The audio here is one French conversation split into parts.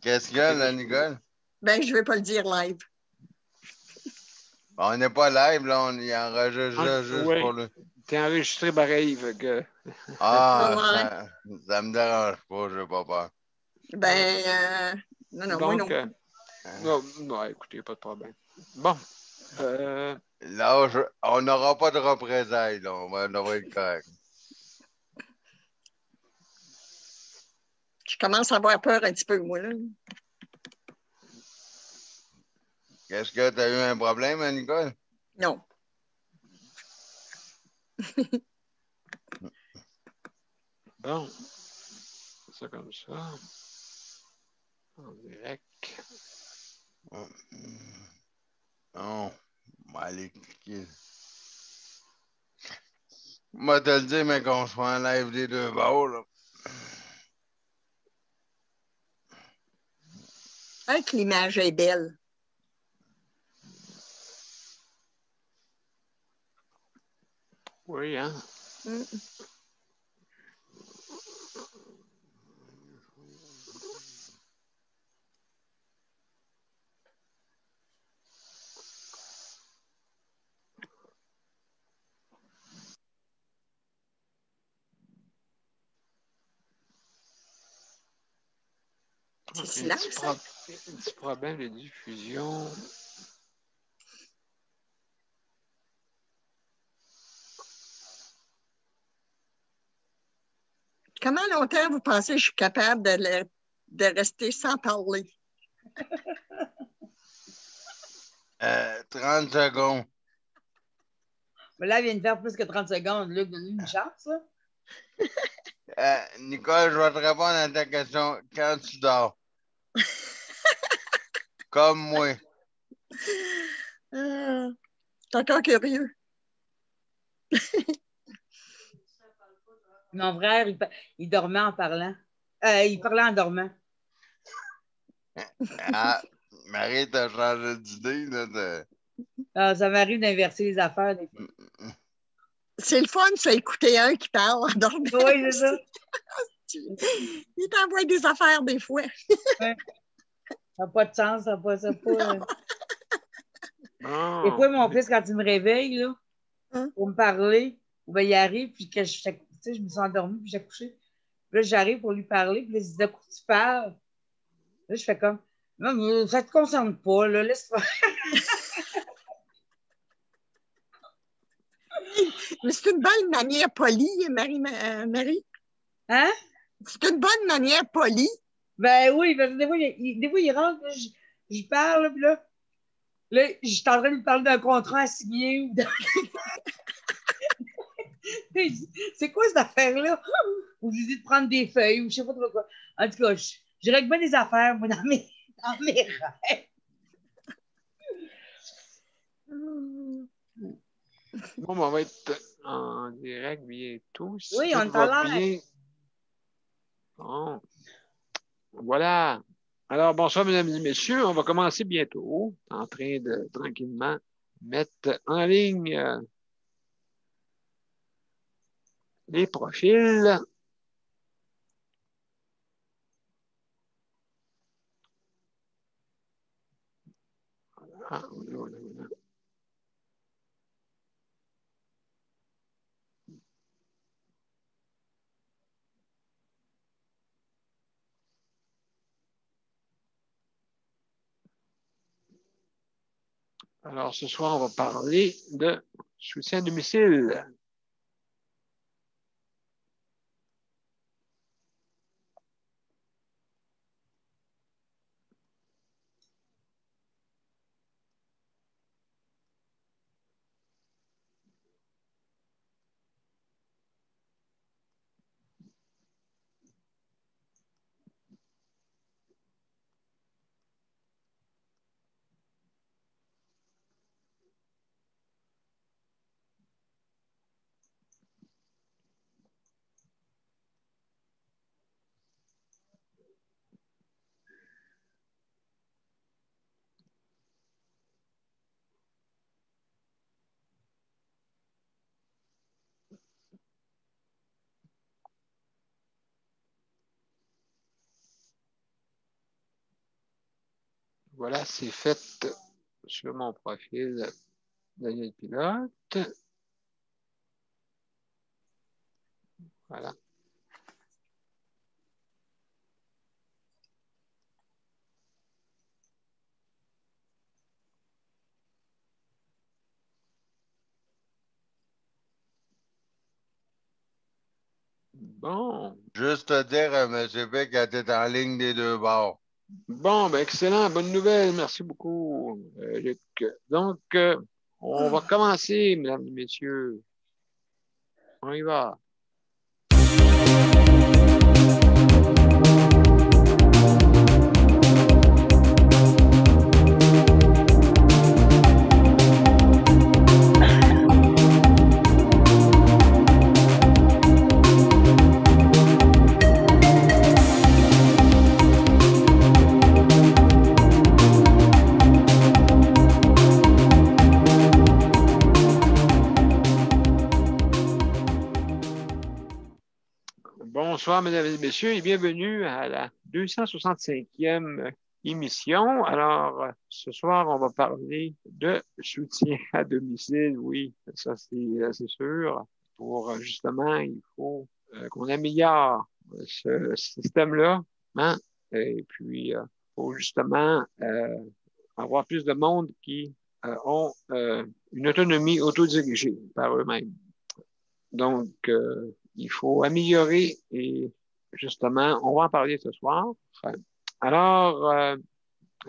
Qu'est-ce qu'il y a, là, Nicole? Ben, je ne vais pas le dire live. On n'est pas live, là, on y enregistre juste pour Oui, le. t'es enregistré pareil. Fait que... Ah, Ouais. ça me dérange pas, je n'ai pas peur. Ben, non, moi non Donc, plus. non, écoutez, pas de problème. Bon. Là, on n'aura pas de représailles, là. On va être correct. Je commence à avoir peur un petit peu, moi, là. Qu'est-ce que tu as eu un problème, hein, Nicole? Non. Bon. Ça comme ça. En direct. Non. On va aller cliquer. Moi, te le dire, mais qu'on soit en live des deux bords, là. Que l'image est belle. Oui, hein? C'est silence, ça? Un petit problème de diffusion. Comment longtemps vous pensez que je suis capable de rester sans parler? 30 secondes. Mais là, il vient de faire plus que 30 secondes. Luc, donne-lui une chance, là. Nicole, je vais te répondre à ta question quand tu dors. Comme moi. T'es encore curieux. Mon frère, il dormait en parlant. Il parlait en dormant. Ah, Marie, t'as changé d'idée, là. Ça m'arrive d'inverser les affaires des fois. C'est le fun, ça, écouter un qui parle en dormant. Oui, c'est ça. Il t'envoie des affaires des fois. Ouais. Ça n'a pas de sens, ça n'a pas. Des fois, mon fils, quand il me réveille, là, pour me parler, ben, il arrive, puis que je me suis endormie, puis j'ai couché. Puis là, j'arrive pour lui parler, puis là, il se dit, de quoi tu parles? Là, je fais comme, non, ça ne te concerne pas, là, laisse faire. Mais c'est une bonne manière polie, Marie. Hein? C'est une bonne manière polie. Ben oui, parce que des fois, il rentre, là, je parle, puis là, je suis en train de lui parler d'un contrat à signer ou c'est quoi cette affaire-là? Ou je lui dis de prendre des feuilles ou je sais pas trop quoi. En tout cas, je règle bien des affaires, moi, dans mes rêves. Bon, on va être en direct bientôt. Si Oui, tout on va t'a bien. Bon. Voilà. Alors, bonsoir, mesdames et messieurs. On va commencer bientôt. En train de tranquillement mettre en ligne les profils. Ah, voilà. Alors, ce soir, on va parler de soutien à domicile. Voilà, c'est fait sur mon profil Daniel Pilote. Voilà. Bon. Juste te dire, M. Beck, qu'elle était en ligne des deux bords. Bon, ben excellent, bonne nouvelle, merci beaucoup, Luc. Donc, on va commencer, mesdames et messieurs. On y va. Bonsoir, mesdames et messieurs, et bienvenue à la 265e émission. Alors, ce soir, on va parler de soutien à domicile. Oui, ça, c'est sûr. Pour, justement, il faut qu'on améliore ce système-là. Hein? Et puis, il faut justement avoir plus de monde qui ont une autonomie autodirigée par eux-mêmes. Donc, il faut améliorer et justement, on va en parler ce soir. Alors,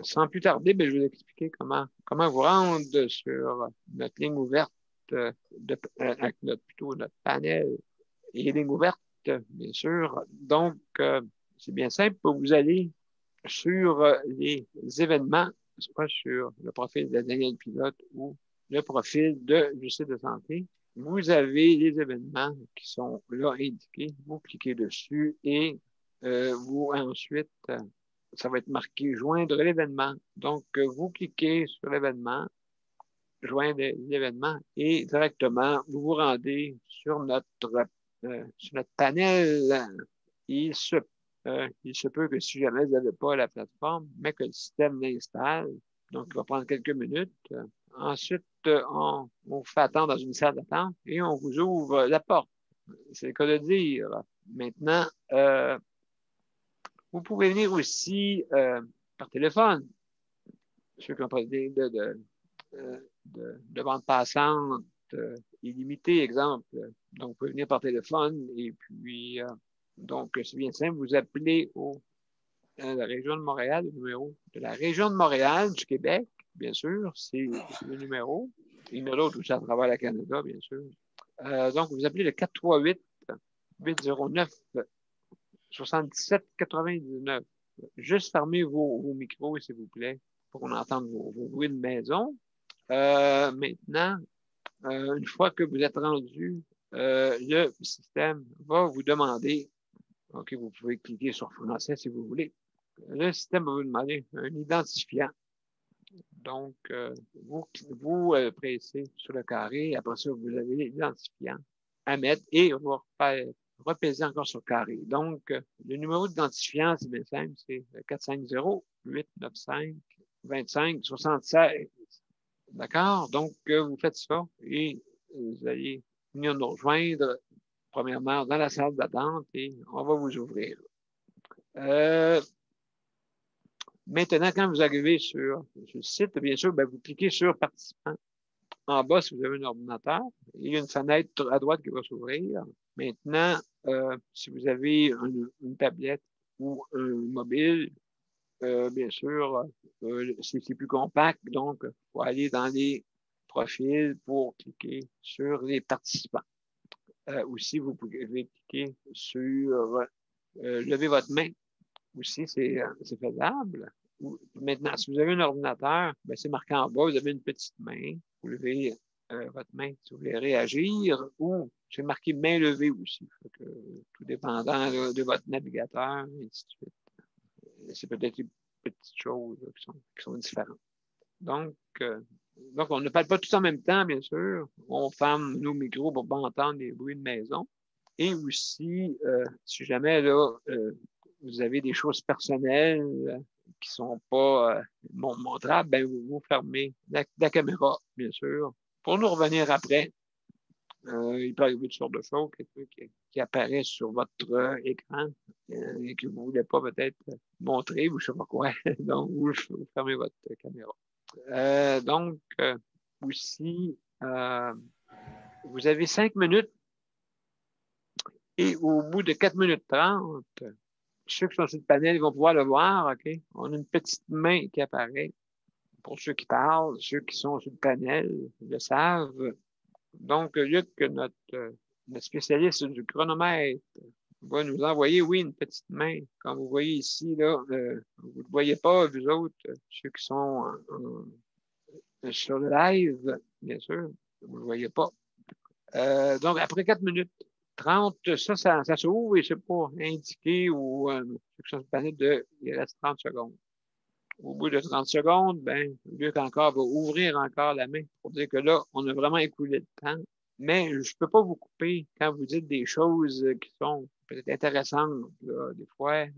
sans plus tarder, ben, je vais vous expliquer comment vous rendre sur notre ligne ouverte, avec plutôt notre panel et ligne ouverte, bien sûr. Donc, c'est bien simple. Vous allez sur les événements, soit sur le profil de Daniel Pilote ou le profil de Justice de santé. Vous avez les événements qui sont là indiqués. Vous cliquez dessus et vous ensuite, ça va être marqué joindre l'événement. Donc, vous cliquez sur l'événement, joindre l'événement et directement, vous vous rendez sur notre panel. Il se peut que si jamais vous n'avez pas la plateforme, mais que le système l'installe, donc il va prendre quelques minutes. Ensuite, on vous fait attendre dans une salle d'attente et on vous ouvre la porte. C'est le cas de dire. Maintenant, vous pouvez venir aussi par téléphone. Ceux qui ont pas de bande passante illimitée, exemple. Donc, vous pouvez venir par téléphone et puis, donc, c'est bien simple. Vous appelez la région de Montréal, le numéro de la région de Montréal, du Québec, bien sûr, c'est le numéro. Il y en a d'autres aussi à travers le Canada, bien sûr. Donc, vous appelez le 438-809-7799. Juste fermez vos micros, s'il vous plaît, pour qu'on entende vos bruits de maison. Maintenant, une fois que vous êtes rendu, le système va vous demander, OK, vous pouvez cliquer sur français si vous voulez. Le système va vous demander un identifiant. Donc, vous pressez sur le carré. Après ça, vous avez l'identifiant à mettre et on va repaiser encore sur le carré. Donc, le numéro d'identifiant, c'est bien simple, c'est 450-895-2576. D'accord? Donc, vous faites ça et vous allez venir nous rejoindre, premièrement, dans la salle d'attente et on va vous ouvrir. Maintenant, quand vous arrivez sur le site, bien sûr, ben, vous cliquez sur participants. En bas, si vous avez un ordinateur, il y a une fenêtre à droite qui va s'ouvrir. Maintenant, si vous avez une tablette ou un mobile, bien sûr, c'est plus compact. Donc, il faut aller dans les profils pour cliquer sur les participants. Aussi, vous pouvez cliquer sur lever votre main. Aussi, c'est faisable. Maintenant, si vous avez un ordinateur, ben, c'est marqué en bas, vous avez une petite main. Vous levez votre main si vous voulez réagir ou c'est marqué main levée aussi. Que, tout dépendant là, de votre navigateur, et ainsi de suite. C'est peut-être des petites choses là, qui sont différentes. Donc, on ne parle pas tous en même temps, bien sûr. On ferme nos micros pour ne pas entendre des bruits de maison. Et aussi, si jamais là, vous avez des choses personnelles qui ne sont pas montrables, ben, vous fermez la caméra, bien sûr. Pour nous revenir après, il peut arriver toutes sortes de choses qui apparaissent sur votre écran et que vous ne voulez pas peut-être montrer ou je ne sais pas quoi. Donc, vous fermez votre caméra. Donc, aussi, vous avez 5 minutes et au bout de 4 minutes 30, ceux qui sont sur le panel ils vont pouvoir le voir, OK? On a une petite main qui apparaît pour ceux qui parlent, ceux qui sont sur le panel le savent. Donc, Luc, notre spécialiste du chronomètre, va nous envoyer, oui, une petite main. Comme vous voyez ici, là, vous ne le voyez pas, vous autres, ceux qui sont sur le live, bien sûr, vous ne le voyez pas. Donc, après 4 minutes 30, ça s'ouvre et c'est pas indiqué ou ceux qui sont sur le panel il reste 30 secondes. Au bout de 30 secondes, ben, Luc encore va ouvrir encore la main pour dire que là, on a vraiment écoulé le temps. Mais je ne peux pas vous couper quand vous dites des choses qui sont peut-être intéressantes. Là, des fois, je ne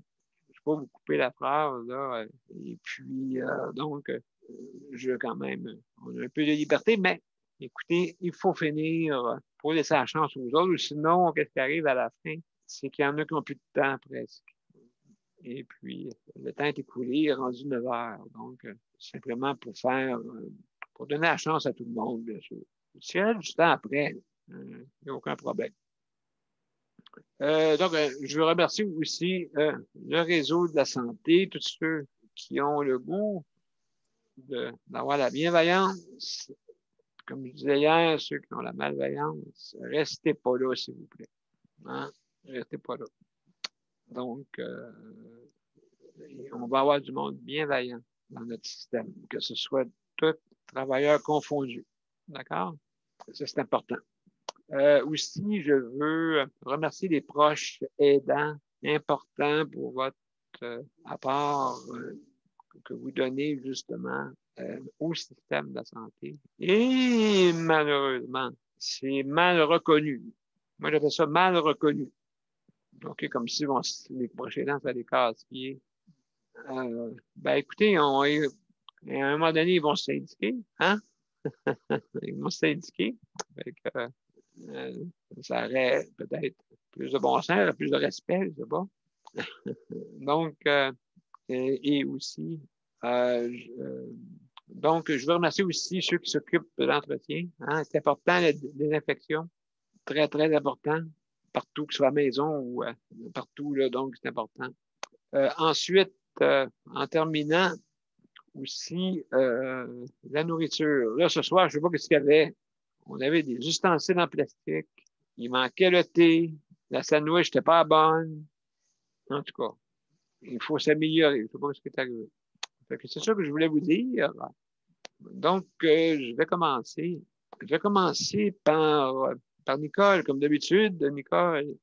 peux pas vous couper la phrase. Là, et puis, donc, quand même, on a un peu de liberté, mais écoutez, il faut finir pour laisser la chance aux autres. Sinon, qu'est-ce qui arrive à la fin? C'est qu'il y en a qui n'ont plus de temps presque. Et puis, le temps est écoulé, il est rendu 9 heures. Donc, simplement pour donner la chance à tout le monde, bien sûr. Si il y a du temps après, il n'y a aucun problème. Donc, je veux remercier aussi le réseau de la santé, tous ceux qui ont le goût d'avoir la bienveillance. Comme je disais hier, ceux qui ont la malveillance, restez pas là, s'il vous plaît. Hein? Restez pas là. Donc, on va avoir du monde bienveillant dans notre système, que ce soit tous travailleurs confondus. D'accord? Ça, c'est important. Aussi, je veux remercier les proches aidants importants pour votre apport que vous donnez justement au système de la santé. Et malheureusement, c'est mal reconnu. Moi, j'appelle ça mal reconnu. OK, comme si les proches aidants, ça les casse-pieds. Ben écoutez, à un moment donné, ils vont se syndiquer, hein? Ils vont se syndiquer. Fait que, ça aurait peut-être plus de bon sens, plus de respect, je ne sais pas. Donc, et aussi, donc, je veux remercier aussi ceux qui s'occupent de l'entretien. Hein? C'est important, la désinfection. Très, très important. Partout, que ce soit à la maison ou partout, là, donc c'est important. Ensuite, en terminant, aussi la nourriture. Là, ce soir, je ne sais pas ce qu'il y avait. On avait des ustensiles en plastique. Il manquait le thé. La sandwich n'était pas bonne. En tout cas, il faut s'améliorer. Je ne sais pas ce qui est arrivé. C'est ça que je voulais vous dire. Donc, je vais commencer. Je vais commencer par Nicole, comme d'habitude. Nicole.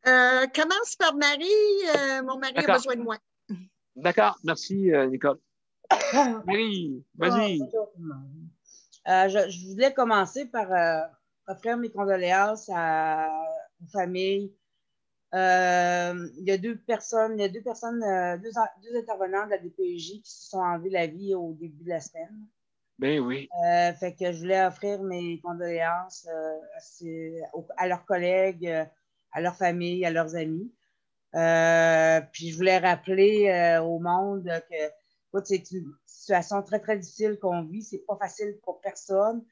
Commence par Marie. Mon mari a besoin de moi. D'accord. Merci, Nicole. Marie, vas-y. Je voulais commencer par offrir mes condoléances aux familles. Il y a deux intervenants de la DPJ qui se sont enlevés la vie au début de la semaine. Ben oui. Fait que je voulais offrir mes condoléances à leurs collègues, à leurs familles, à leurs amis. Puis je voulais rappeler au monde que c'est une situation très, très difficile qu'on vit. C'est pas facile pour personne,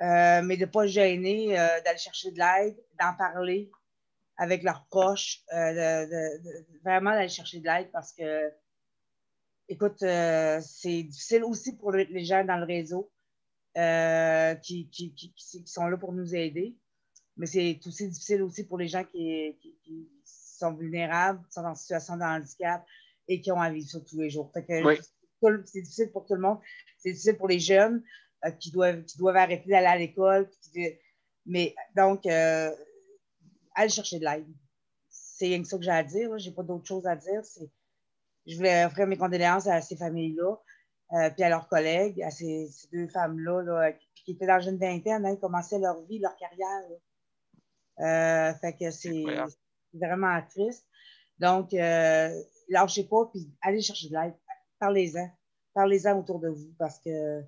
mais de ne pas se gêner, d'aller chercher de l'aide, d'en parler avec leurs proches, vraiment d'aller chercher de l'aide parce que, écoute, c'est difficile aussi pour les gens dans le réseau qui sont là pour nous aider, mais c'est aussi difficile aussi pour les gens qui sont vulnérables, qui sont en situation de handicap et qui ont à vivre ça tous les jours. Fait que oui. C'est difficile pour tout le monde. C'est difficile pour les jeunes qui doivent arrêter d'aller à l'école. Mais donc, aller chercher de l'aide. C'est rien que ça que j'ai à dire. Je n'ai pas d'autre chose à dire. Je voulais offrir mes condoléances à ces familles-là, puis à leurs collègues, à ces deux femmes-là qui étaient dans une vingtaine, hein, qui commençaient leur vie, leur carrière. Fait que c'est vraiment triste. Donc, lâchez pas, puis allez chercher de l'aide. Parlez-en. Parlez-en autour de vous parce que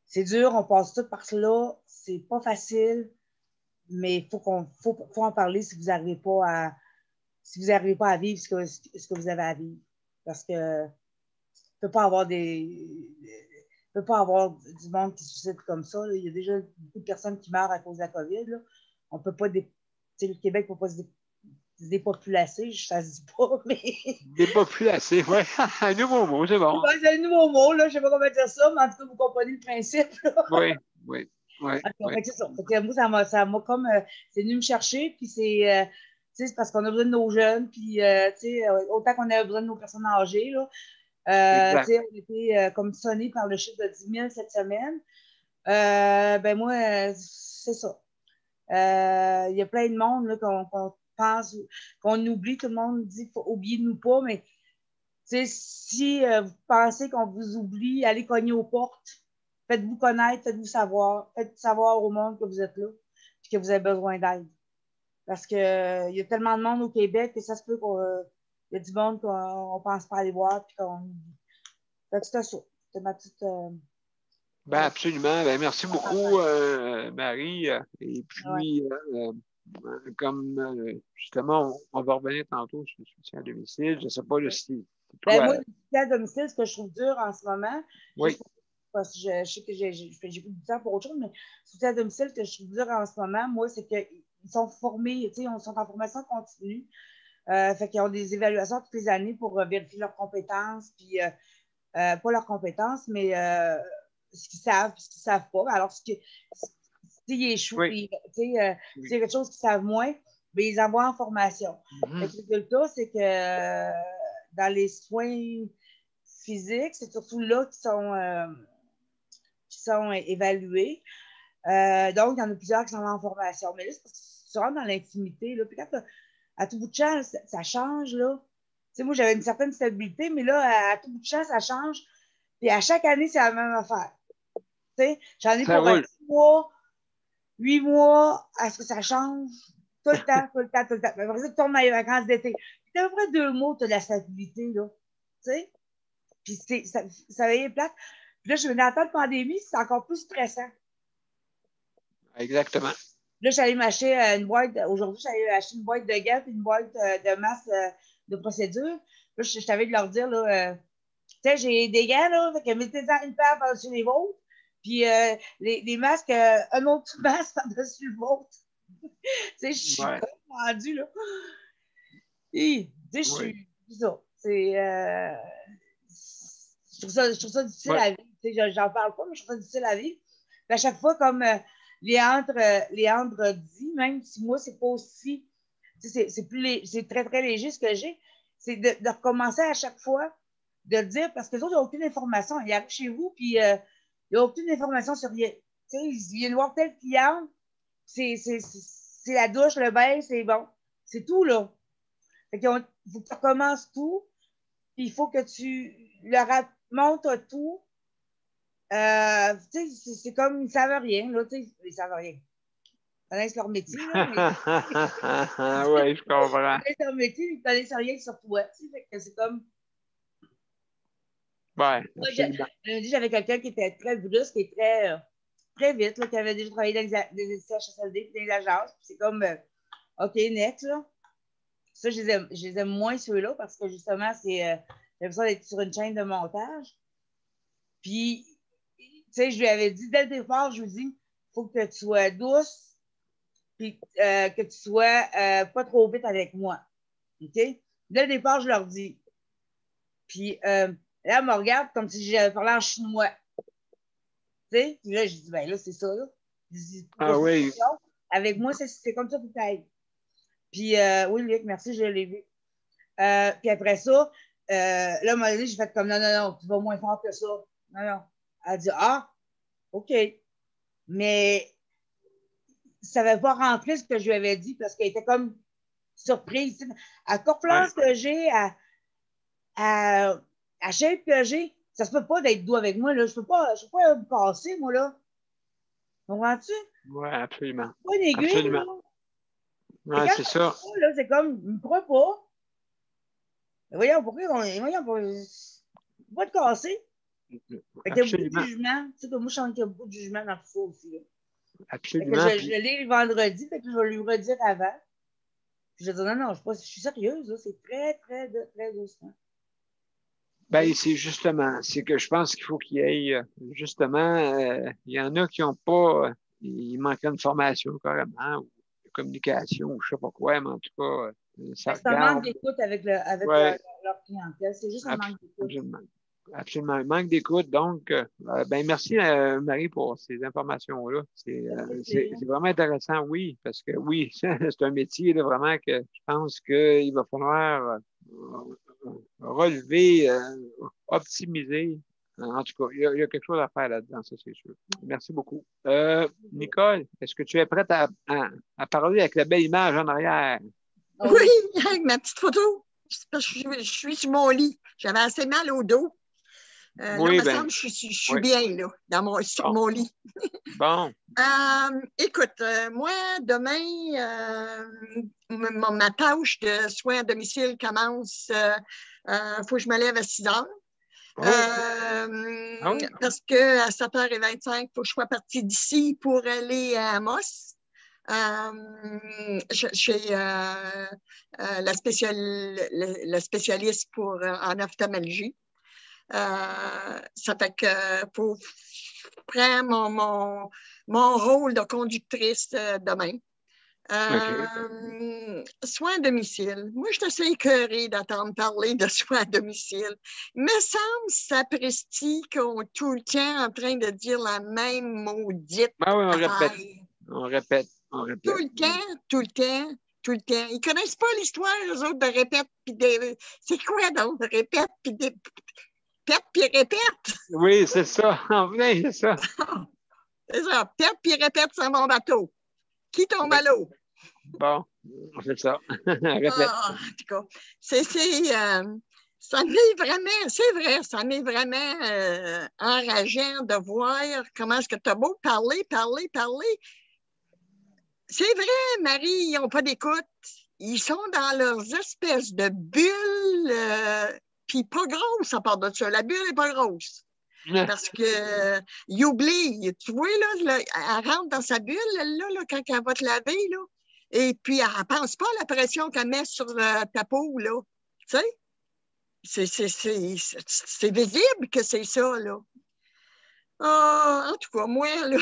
c'est dur, on passe tout par cela. C'est pas facile, mais il faut en parler si vous n'arrivez pas à vivre ce que vous avez à vivre. Parce que il ne peut pas avoir du monde qui se suicide comme ça. Là. Il y a déjà beaucoup de personnes qui meurent à cause de la COVID. Là. On peut pas le Québec ne peut pas se dépopulacer, ça se dit pas, mais. Dépopulacer, oui. Un nouveau mot, c'est bon. C'est un nouveau mot, là. Je ne sais pas comment dire ça, mais en tout cas, vous comprenez le principe. Là. Oui. C'est ça. Moi, ça m'a comme. C'est venu me chercher, puis c'est parce qu'on a besoin de nos jeunes, puis autant qu'on a besoin de nos personnes âgées, là. On a été comme sonné par le chiffre de 10 000 cette semaine. Ben moi, c'est ça. Il y a plein de monde là, qu'on pense, qu'on oublie. Tout le monde dit qu'il faut oublier nous pas, mais si vous pensez qu'on vous oublie, allez cogner aux portes. Faites-vous connaître, faites-vous savoir. Faites savoir au monde que vous êtes là et que vous avez besoin d'aide. Parce qu'il y a tellement de monde au Québec que ça se peut qu'il y a du monde qu'on ne pense pas aller voir puis qu'on oublie. C'était ça. C'était ma petite... Ben absolument. Ben, merci beaucoup, Marie. Et puis, comme justement, on va revenir tantôt sur le soutien à domicile. Je ne sais pas si... moi, le soutien à domicile, ce que je trouve dur en ce moment, oui. Parce que je sais que j'ai plus de temps pour autre chose, mais le soutien à domicile que je trouve dur en ce moment, moi, c'est qu'ils sont formés, ils sont en formation continue. Fait qu'ils ont des évaluations toutes les années pour vérifier leurs compétences, puis pas leurs compétences, mais ce qu'ils savent et ce qu'ils ne savent pas. Alors, s'ils échouent, s'il y a quelque chose qu'ils savent moins, bien, ils envoient en formation. Le résultat, c'est que dans les soins physiques, c'est surtout là qui sont évalués. Donc, il y en a plusieurs qui sont en formation. Mais là, c'est parce que tu rentres dans l'intimité. Puis quand à tout bout de champ, ça change. Là. Moi, j'avais une certaine stabilité, mais là, à tout bout de champ, ça change. Puis à chaque année, c'est la même affaire. J'en ai pour 8 mois, est-ce que ça change? Tout le temps. Mais après ça, tu tournes dans les vacances d'été. Puis à peu près 2 mois, tu as de la stabilité. Là. Puis ça va être plate. Puis là, je venais d'entendre la pandémie, c'est encore plus stressant. Exactement. Là, j'allais m'acheter une boîte. Aujourd'hui, j'allais acheter une boîte de gants et une boîte de masques de procédure. Là, je t'avais de leur dire, là, j'ai des gants, là, fait que mettez-en une paire par-dessus les vôtres. Puis les masques, un autre masque par-dessus le vôtre. Je suis comme rendue, là. Et, je suis ça. Je trouve ça difficile à vivre. J'en parle pas, mais je trouve ça difficile à vivre. Puis à chaque fois, comme Léandre dit, même si moi, c'est pas aussi. C'est très, très léger ce que j'ai. C'est de recommencer à chaque fois, de le dire, parce que les autres n'ont aucune information. Ils arrivent chez vous, puis il n'y a aucune information sur rien. Ils viennent voir tel client, c'est la douche, le bain, c'est bon. C'est tout, là. Fait qu'il faut que tu recommences tout, puis il faut que tu leur montres tout. C'est comme ils ne savent rien, là, ils ne savent rien. Ils connaissent leur métier, là. Oui, je comprends. Ils connaissent leur métier, ils ne connaissent rien sur toi. Fait que c'est comme. Ouais, j'avais quelqu'un qui était très brusque et très vite, là, qui avait déjà travaillé dans les CHSLD et dans les agences. C'est comme, OK, next, là. Ça, je les aime moins, ceux-là, parce que justement, j'ai besoin d'être sur une chaîne de montage. Puis, je lui avais dit, dès le départ, je lui ai dit, il faut que tu sois douce, puis que tu sois pas trop vite avec moi. OK? Dès le départ, je leur dis. Puis, là, elle me regarde comme si j'avais parlé en chinois. Puis là, je dis, ben là, c'est ça, là. Oui. Avec moi, c'est comme ça, peut-être. Puis, oui, Luc, merci, je l'ai vu. Puis après ça, là, moi, j'ai fait comme, non, tu vas moins fort que ça. Non. Elle dit, OK. Mais ça ne va pas rentrer ce que je lui avais dit parce qu'elle était comme surprise. À corpulence que j'ai, à shape que j'ai, ça se peut pas d'être doux avec moi, là. Je peux pas me casser, moi, là. Comprends-tu? Oui, absolument. Pas une aiguille, absolument. Oui, c'est ça. C'est comme, je ne me crois pas. Voyons, pourquoi voyons, pas te casser. Fait qu'il y a beaucoup de Absolument. jugement. Tu sais, comme moi, je sens qu'il y a beaucoup de jugement dans tout ça aussi. Là. Fait que Absolument. je l'ai le vendredi, fait que je vais lui redire avant. Puis je vais dire, non, je suis sérieuse, là, c'est très, très, très doucement. Ben, c'est justement, c'est que je pense qu'il faut qu'il y ait, justement, il y en a qui n'ont pas, il manquerait une formation carrément, ou de communication, ou je ne sais pas quoi, mais en tout cas, ça C'est un manque regarde. d'écoute avec Ouais, leur clientèle. C'est juste un manque d'écoute. absolument. Absolument. Un manque d'écoute. Donc, ben, merci, Marie, pour ces informations-là. C'est vraiment intéressant, oui, parce que oui, c'est un métier là, vraiment que je pense qu'il va falloir relever, optimiser. En tout cas, il y a quelque chose à faire là-dedans, ça, c'est sûr. Merci beaucoup. Nicole, est-ce que tu es prête à parler avec la belle image en arrière? Oui, avec ma petite photo. Je suis sur mon lit. J'avais assez mal au dos. Là, il me semble que je suis bien là, sur mon lit. Bon. Écoute, moi, demain, ma tâche de soins à domicile commence. Faut que je me lève à 6 heures. Parce qu'à 7h25, il faut que je sois partie d'ici pour aller à Amos. Chez la spécialiste en ophtalmologie. Ça fait que faut prendre mon rôle de conductrice demain. Soins à domicile. Moi, je suis assez écœurée d'attendre parler de soins à domicile. Il me semble, sapristi, qu'on est tout le temps en train de dire la même maudite affaire. On répète. Tout le temps. Ils ne connaissent pas l'histoire, eux autres, de répète. C'est quoi donc, de répète, puis des... Pète, puis répète. Oui, c'est ça. En vrai, c'est ça. C'est ça. Pète, puis répète sur mon bateau. Qui tombe à l'eau? Bon, c'est ça. Répète. En tout cas, ça m'est vraiment, c'est vrai, ça m'est vraiment enrageant de voir comment est-ce que tu as beau parler. C'est vrai, Marie, ils n'ont pas d'écoute. Ils sont dans leurs espèces de bulles, puis pas grosses à part de ça. La bulle n'est pas grosse. Parce que il oublie. Tu vois, là, elle rentre dans sa bulle, là, quand elle va te laver, là. Et puis, elle ne pense pas à la pression qu'elle met sur ta peau, là. Tu sais? C'est visible que c'est ça, là. En tout cas, moi, là,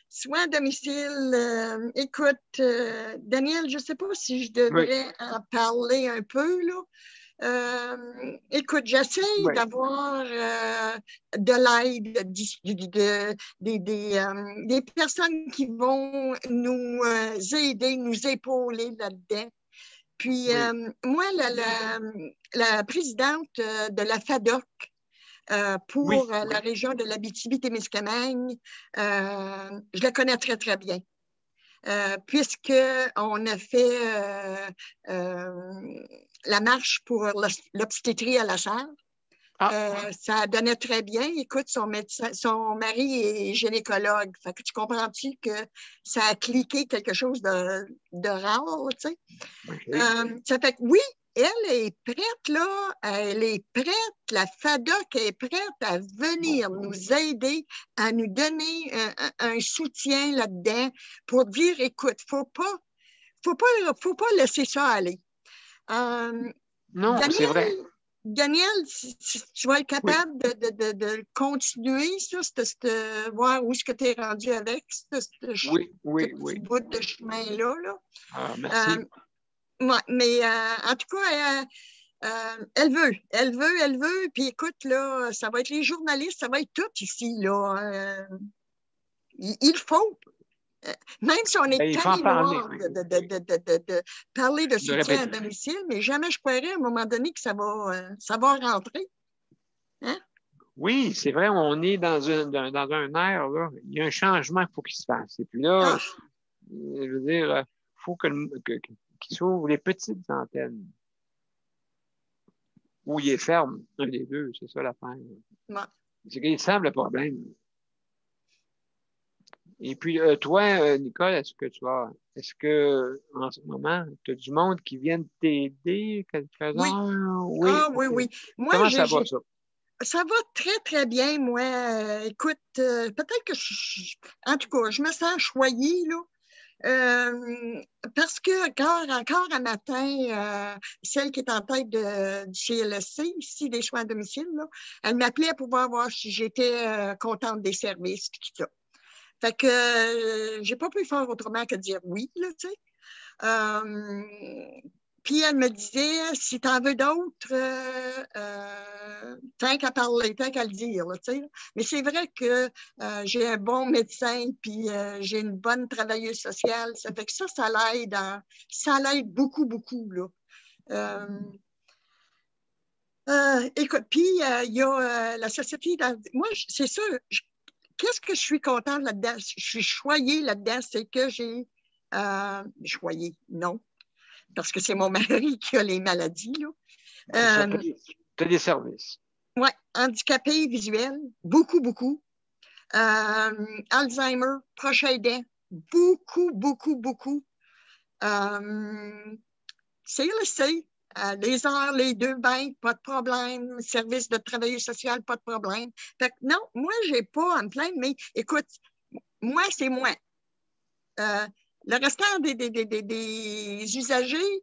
soins à domicile, écoute, Daniel, je ne sais pas si je devrais en parler un peu, là. Écoute, j'essaie d'avoir de l'aide des personnes qui vont nous aider, nous épauler là-dedans. Puis, moi, la présidente de la FADOC pour la région de l'Abitibi-Témiscamingue, je la connais très, très bien. Puisqu'on a fait la marche pour l'obstétrie à la Sarre. Ça donnait très bien. Écoute, son mari est gynécologue. Fait que tu comprends-tu que ça a cliqué quelque chose de rare, tu sais? Ça fait que oui, elle est prête, là. Elle est prête. La FADOC est prête à venir nous aider, à nous donner un soutien là-dedans pour dire, écoute, faut pas laisser ça aller. Non, c'est vrai. Daniel, si tu vas être capable de continuer, ça, voir où est-ce que tu es rendu avec ce petit bout de chemin-là. Là. Merci. Mais en tout cas, elle veut. Puis écoute, là, ça va être les journalistes, ça va être tout ici. Là. Il faut. Même si on est tellement noir de parler de soutien à domicile, mais jamais je croirais à un moment donné que ça va rentrer. Hein? Oui, c'est vrai, on est dans un air, là. Il y a un changement qu'il faut qu'il se fasse. Et puis là, je veux dire, il faut qu'il s'ouvre les petites antennes. Ou il est ferme, un des deux, c'est ça l'affaire. C'est qu'il semble le problème. Et puis, toi, Nicole, est-ce que en ce moment, tu as du monde qui vient t'aider, Oui. quelques-uns? Oui. Ah, oui, OK. oui. Moi, Comment ça va, ça? ça va très, très bien, moi. Écoute, peut-être que en tout cas, je me sens choyée, là. Parce que encore un matin, celle qui est en tête du CLSC, ici, des soins à domicile, là, elle m'appelait pour voir si j'étais contente des services, puis tout ça. Fait que j'ai pas pu faire autrement que dire oui, là, tu sais. Puis elle me disait, si tu en veux d'autres, tant qu'à parler, tant qu'à le dire. Là, tu sais. Mais c'est vrai que j'ai un bon médecin, puis j'ai une bonne travailleuse sociale. Ça fait que ça l'aide beaucoup, beaucoup. Là. Écoute, puis il y a la société. Moi, c'est ça. Qu'est-ce que je suis contente là-dedans? Je suis choyée là-dedans, c'est que j'ai. Choyée, non parce que c'est mon mari qui a les maladies. C'est ça, tu as des services. Oui, handicapé visuel, beaucoup, beaucoup. Alzheimer, proche aidant, beaucoup, beaucoup, beaucoup. CLSC, les heures, les deux bains, pas de problème. Service de travail social, pas de problème. Fait que non, moi, je n'ai pas à me plaindre, mais écoute, moi, c'est moi. Le restant des usagers,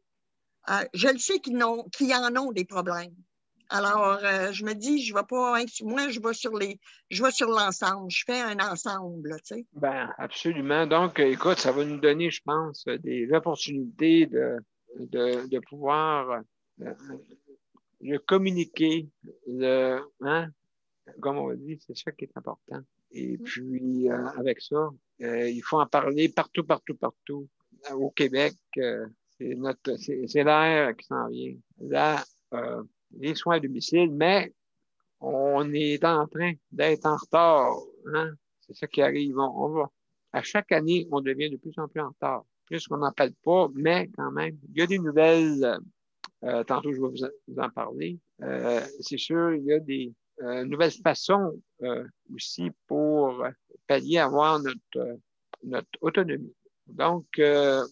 je le sais qu'ils en ont des problèmes. Alors, je me dis, je ne vais pas, moi, je vais sur l'ensemble. Je fais un ensemble, tu sais. Ben, absolument. Donc, écoute, ça va nous donner, je pense, des opportunités de pouvoir le communiquer, hein, comme on dit, c'est ça qui est important. Et puis, avec ça, il faut en parler partout, partout, partout. Au Québec, c'est l'air qui s'en vient. Là, les soins à domicile, mais on est en train d'être en retard. Hein? C'est ça qui arrive. À chaque année, on devient de plus en plus en retard. Plus qu'on n'en parle pas, mais quand même, il y a des nouvelles. Tantôt, je vais vous en parler. C'est sûr, il y a des nouvelles façons aussi pour pallier à avoir notre autonomie. Donc, je vais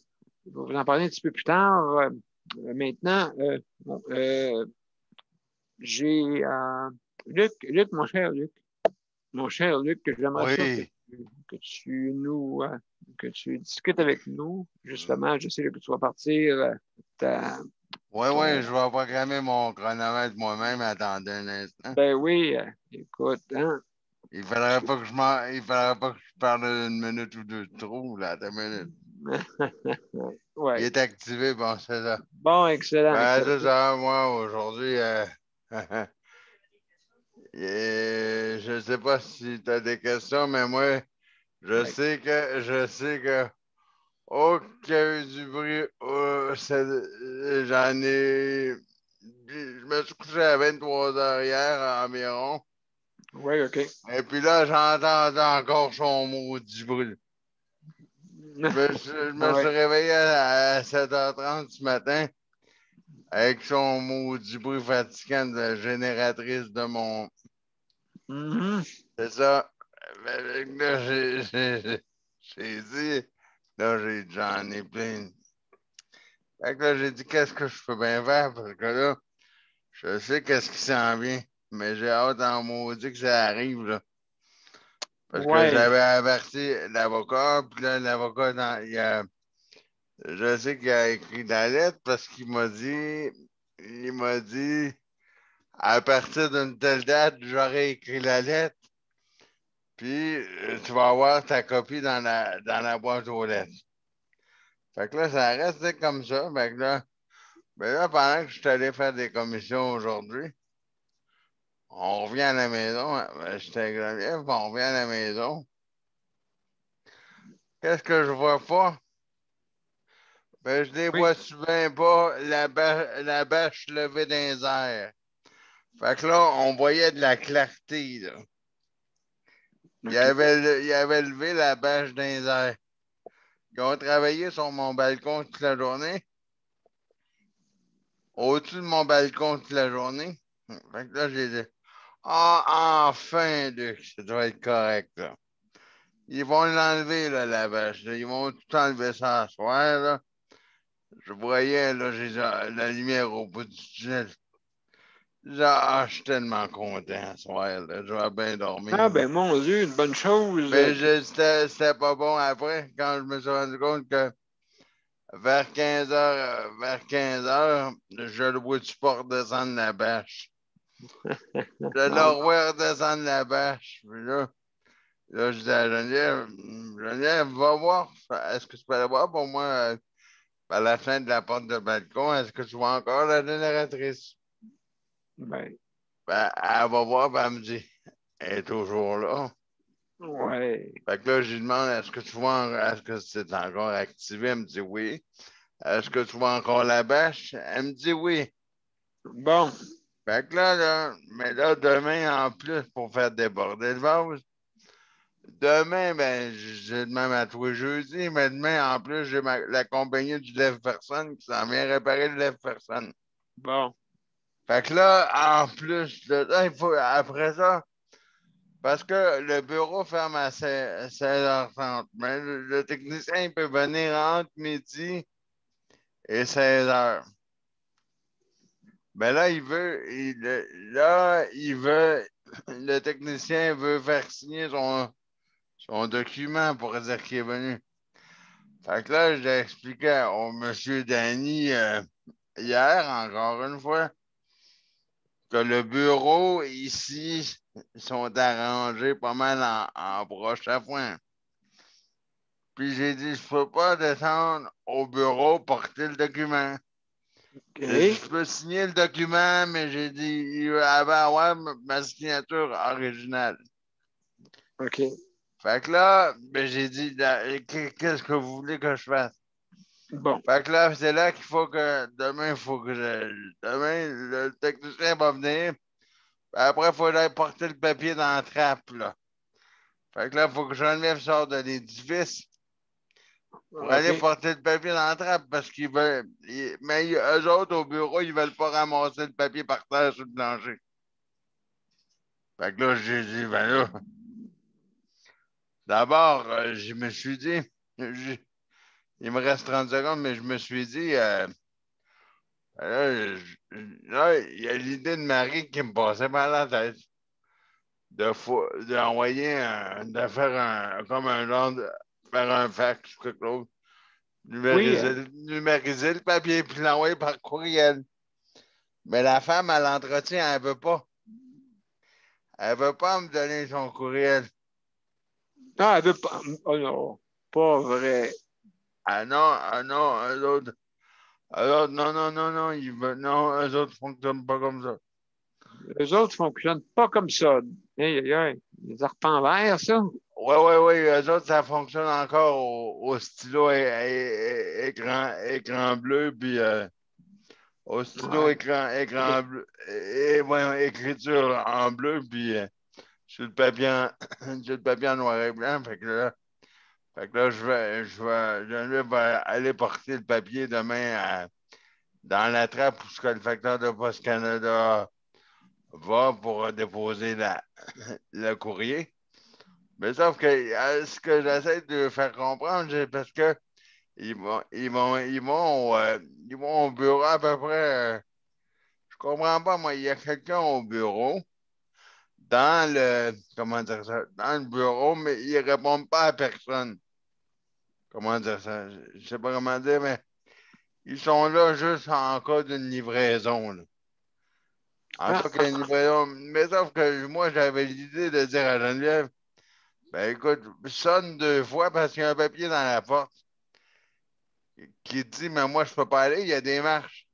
vous en parler un petit peu plus tard. Maintenant, bon, j'ai Luc, mon cher Luc, que j'aimerais ça Oui. que tu discutes avec nous. Justement, je sais que tu vas partir Oui, je vais programmer mon chronomètre moi-même. Attendez un instant. Ben oui, écoute, hein. Il faudrait pas que je parle une minute ou deux de trop, là, attends une minute. Ouais. Il est activé, bon, c'est ça. Bon, excellent. Ben, c'est ça, moi, aujourd'hui, je ne sais pas si tu as des questions, mais moi, je sais que oh, qu'il y a eu du bruit, j'en ai. Je me suis couché à 23h hier environ. Oui, OK. Et puis là, j'entendais encore son maudit bruit. Je me suis réveillé à 7h30 ce matin avec son maudit bruit fatigant de la génératrice de mon. C'est ça. Là, j'ai dit, là, j'en ai plein. Fait que là, j'ai dit, qu'est-ce que je peux bien faire? Parce que là, je sais qu'est-ce qui s'en vient, mais j'ai hâte en maudit que ça arrive, là. Parce que j'avais averti l'avocat, puis là, l'avocat, je sais qu'il a écrit la lettre parce qu'il m'a dit, à partir d'une telle date, j'aurais écrit la lettre, puis tu vas avoir ta copie dans la boîte aux lettres. Fait que là, ça reste comme ça. Fait que là, ben là, pendant que je suis allé faire des commissions aujourd'hui, on revient à la maison. J'étais avec Geneviève, puis on revient à la maison. Qu'est-ce que je vois pas? Ben, je les vois souvent pas, la bâche levée dans les airs. Fait que là, on voyait de la clarté, là. Il avait levé la bâche dans les airs. Ils ont travaillé sur mon balcon toute la journée. Au-dessus de mon balcon toute la journée. Fait que là, j'ai dit, ah, enfin, Luc, ça doit être correct, là. ils vont l'enlever, là, la bâche. Là. Ils vont tout enlever ça à soir, là. Je voyais, là, j'ai la lumière au bout du tunnel. Je suis tellement content ce soir, là. Je vais bien dormir. Ah, ben, mon Dieu, une bonne chose. Mais c'était pas bon après, quand je me suis rendu compte que vers 15 heures, je le vois-tu pas redescendre la bâche. Je le vois redescendre la bâche. Puis là, je dis à Geneviève, va voir. Est-ce que tu peux aller voir pour moi à la fin de la porte de balcon? Est-ce que tu vois encore la génératrice? Ben, Elle va voir, puis elle me dit, elle est toujours là. ouais. Fait que là, je lui demande, est-ce que c'est encore activé? Elle me dit oui. Est-ce que tu vois encore la bâche? Elle me dit oui. Bon. Fait que mais là, demain, en plus, pour faire déborder le vase, demain, ben, j'ai demain à tous les jeudis, mais demain, en plus, j'ai la compagnie du lève-personne qui s'en vient réparer le lève-personne. Bon. Fait que là, en plus de ça, il faut, après ça, parce que le bureau ferme à 16h30, mais le technicien, il peut venir entre midi et 16h. Ben là, le technicien veut faire signer son document pour dire qu'il est venu. Fait que là, j'ai expliqué au monsieur Danny hier, encore une fois, que le bureau ici sont arrangés pas mal en broche à foin. Puis j'ai dit, je peux pas descendre au bureau porter le document. Okay. Je peux signer le document, mais j'ai dit, il va avoir ma signature originale. OK. Fait que là, ben, j'ai dit, qu'est-ce que vous voulez que je fasse? Bon. Fait que là, c'est là qu'il faut que demain, demain, le technicien va venir. Après, il faudrait porter le papier dans la trappe, là. Fait que là, il faut que Geneviève sorte de l'édifice pour aller porter le papier dans la trappe parce qu'ils veulent. Mais eux autres, au bureau, ils veulent pas ramasser le papier par terre sur le plancher. Fait que là, j'ai dit, ben là. D'abord, je me suis dit, il me reste 30 secondes, mais je me suis dit, là, il y a l'idée de Marie qui me passait par la tête. D'envoyer de faire comme un genre de faire un fax ou quelque chose. Numériser le papier puis l'envoyer par courriel. Mais la femme à l'entretien, elle veut pas. Elle veut pas me donner son courriel. Ah, elle veut pas. Oh non, pas vrai. Ah non, eux autres. Alors, non, non, eux autres ne fonctionnent pas comme ça. Les autres ne fonctionnent pas comme ça. Les arpents verts, ça? Oui, eux autres, ça fonctionne encore au stylo écran bleu, puis au stylo écran bleu, écriture en bleu, puis sur le papier en noir et blanc. Fait que là, je vais aller porter le papier demain dans la trappe où ce que le facteur de Poste Canada va pour déposer le courrier. Mais sauf que ce que j'essaie de faire comprendre, c'est parce que ils vont au bureau à peu près. Je comprends pas, moi, il y a quelqu'un au bureau, comment dire ça, dans le bureau, mais ils ne répondent pas à personne. Comment dire ça? Je ne sais pas comment dire, mais ils sont là juste en cas d'une livraison. Là. En cas qu'une livraison. Mais sauf que moi, j'avais l'idée de dire à Geneviève, ben écoute, sonne 2 fois parce qu'il y a un papier dans la porte qui dit, mais moi, je peux pas aller, il y a des marches.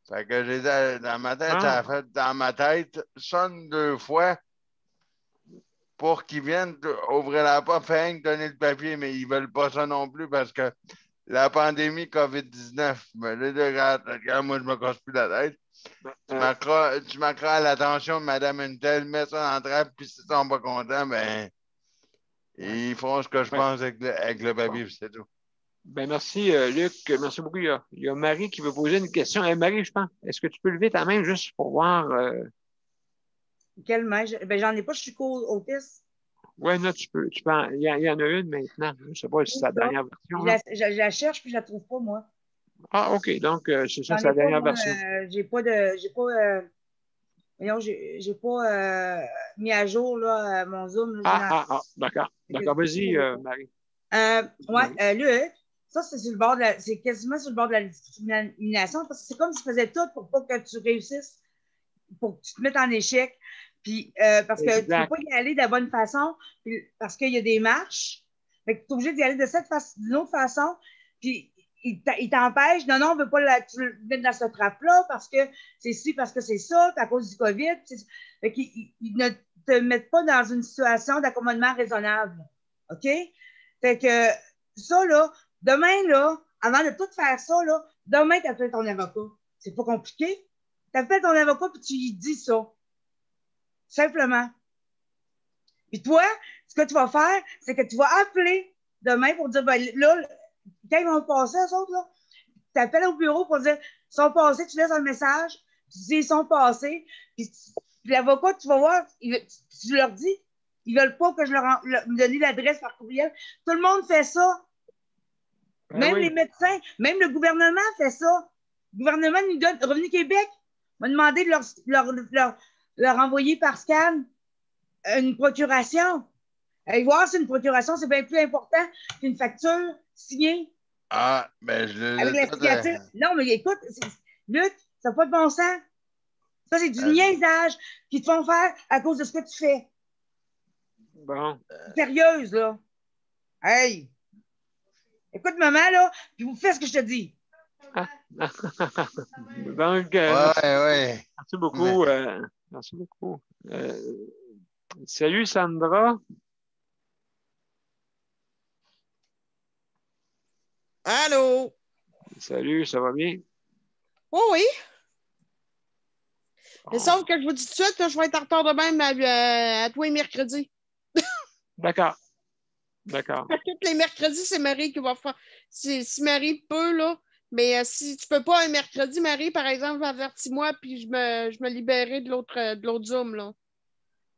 Fait que j'ai dit, dans ma tête, ça a fait dans ma tête, sonne 2 fois pour qu'ils viennent ouvrir la porte, faire donner le papier, mais ils veulent pas ça non plus parce que la pandémie COVID-19, mais là, regarde, moi, je me casse plus la tête. Tu m'accrois à l'attention de Madame Untel, mets ça dans la trappe, puis s'ils sont pas contents, ben, ils feront ce que je pense avec le papier, puis c'est tout. Ben merci, Luc. Merci beaucoup. Il y a Marie qui veut poser une question. Marie, je pense, est-ce que tu peux lever ta main juste pour voir? Quelle main? Ben, j'en ai pas, je suis co-autiste. Oui, là, tu peux il y en a une maintenant. Je ne sais pas si c'est la dernière version. Je la cherche puis je la trouve pas, moi. Ah, OK. Donc, c'est ça, J'en c'est ai la pas, dernière moi, version. j'ai pas mis à jour là, mon Zoom. Là, D'accord. D'accord. Vas-y, Marie. Luc, ça, c'est quasiment sur le bord de la discrimination parce que c'est comme si tu faisais tout pour pas que tu réussisses, pour que tu te mettes en échec. Puis, parce que tu ne peux pas y aller de la bonne façon, puis, parce qu'il y a des marches. Fait que tu es obligé d'y aller d'une autre façon. Puis, il t'empêche. Non, on ne veut pas tu le mettre dans ce trappe-là parce que c'est ci, parce que c'est ça, à cause du COVID. Fait qu'ils ne te mettent pas dans une situation d'accommodement raisonnable. OK? Fait que ça, là, demain, là, avant de tout faire ça, là, demain, tu appelles ton avocat. C'est pas compliqué. Tu appelles ton avocat et tu lui dis ça. Simplement. Puis toi, ce que tu vas faire, c'est que tu vas appeler demain pour dire, ben là, quand ils vont passer, eux autres, là, tu appelles au bureau pour dire, ils sont passés, tu laisses un message, tu dis, ils sont passés, puis l'avocat, tu vas voir, tu leur dis, ils veulent pas que je me donne l'adresse par courriel. Tout le monde fait ça. Même les médecins, même le gouvernement fait ça. Le gouvernement nous donne, Revenu Québec m'a demandé de leur envoyer par scan une procuration. Allez voir si une procuration, c'est bien plus important qu'une facture signée. Ah, ben je le avec la signature. Non, mais écoute, Luc, ça n'a pas de bon sens. Ça, c'est du niaisage qu'ils te font faire à cause de ce que tu fais. Bon. Sérieuse, là. Hey! Écoute, maman, là, puis vous faites ce que je te dis. Donc, ouais. Merci beaucoup. Merci beaucoup. Salut, Sandra. Allô? Salut, ça va bien? Oh, oui. Mais sauf que je vous dis tout de suite, là, je vais être en retard de même à tous les mercredis. D'accord. Tous les mercredis, c'est Marie qui va faire. Si Marie peut, là. Mais si tu peux pas un mercredi, Marie, par exemple, avertis-moi, puis je me libérerai de l'autre Zoom, là.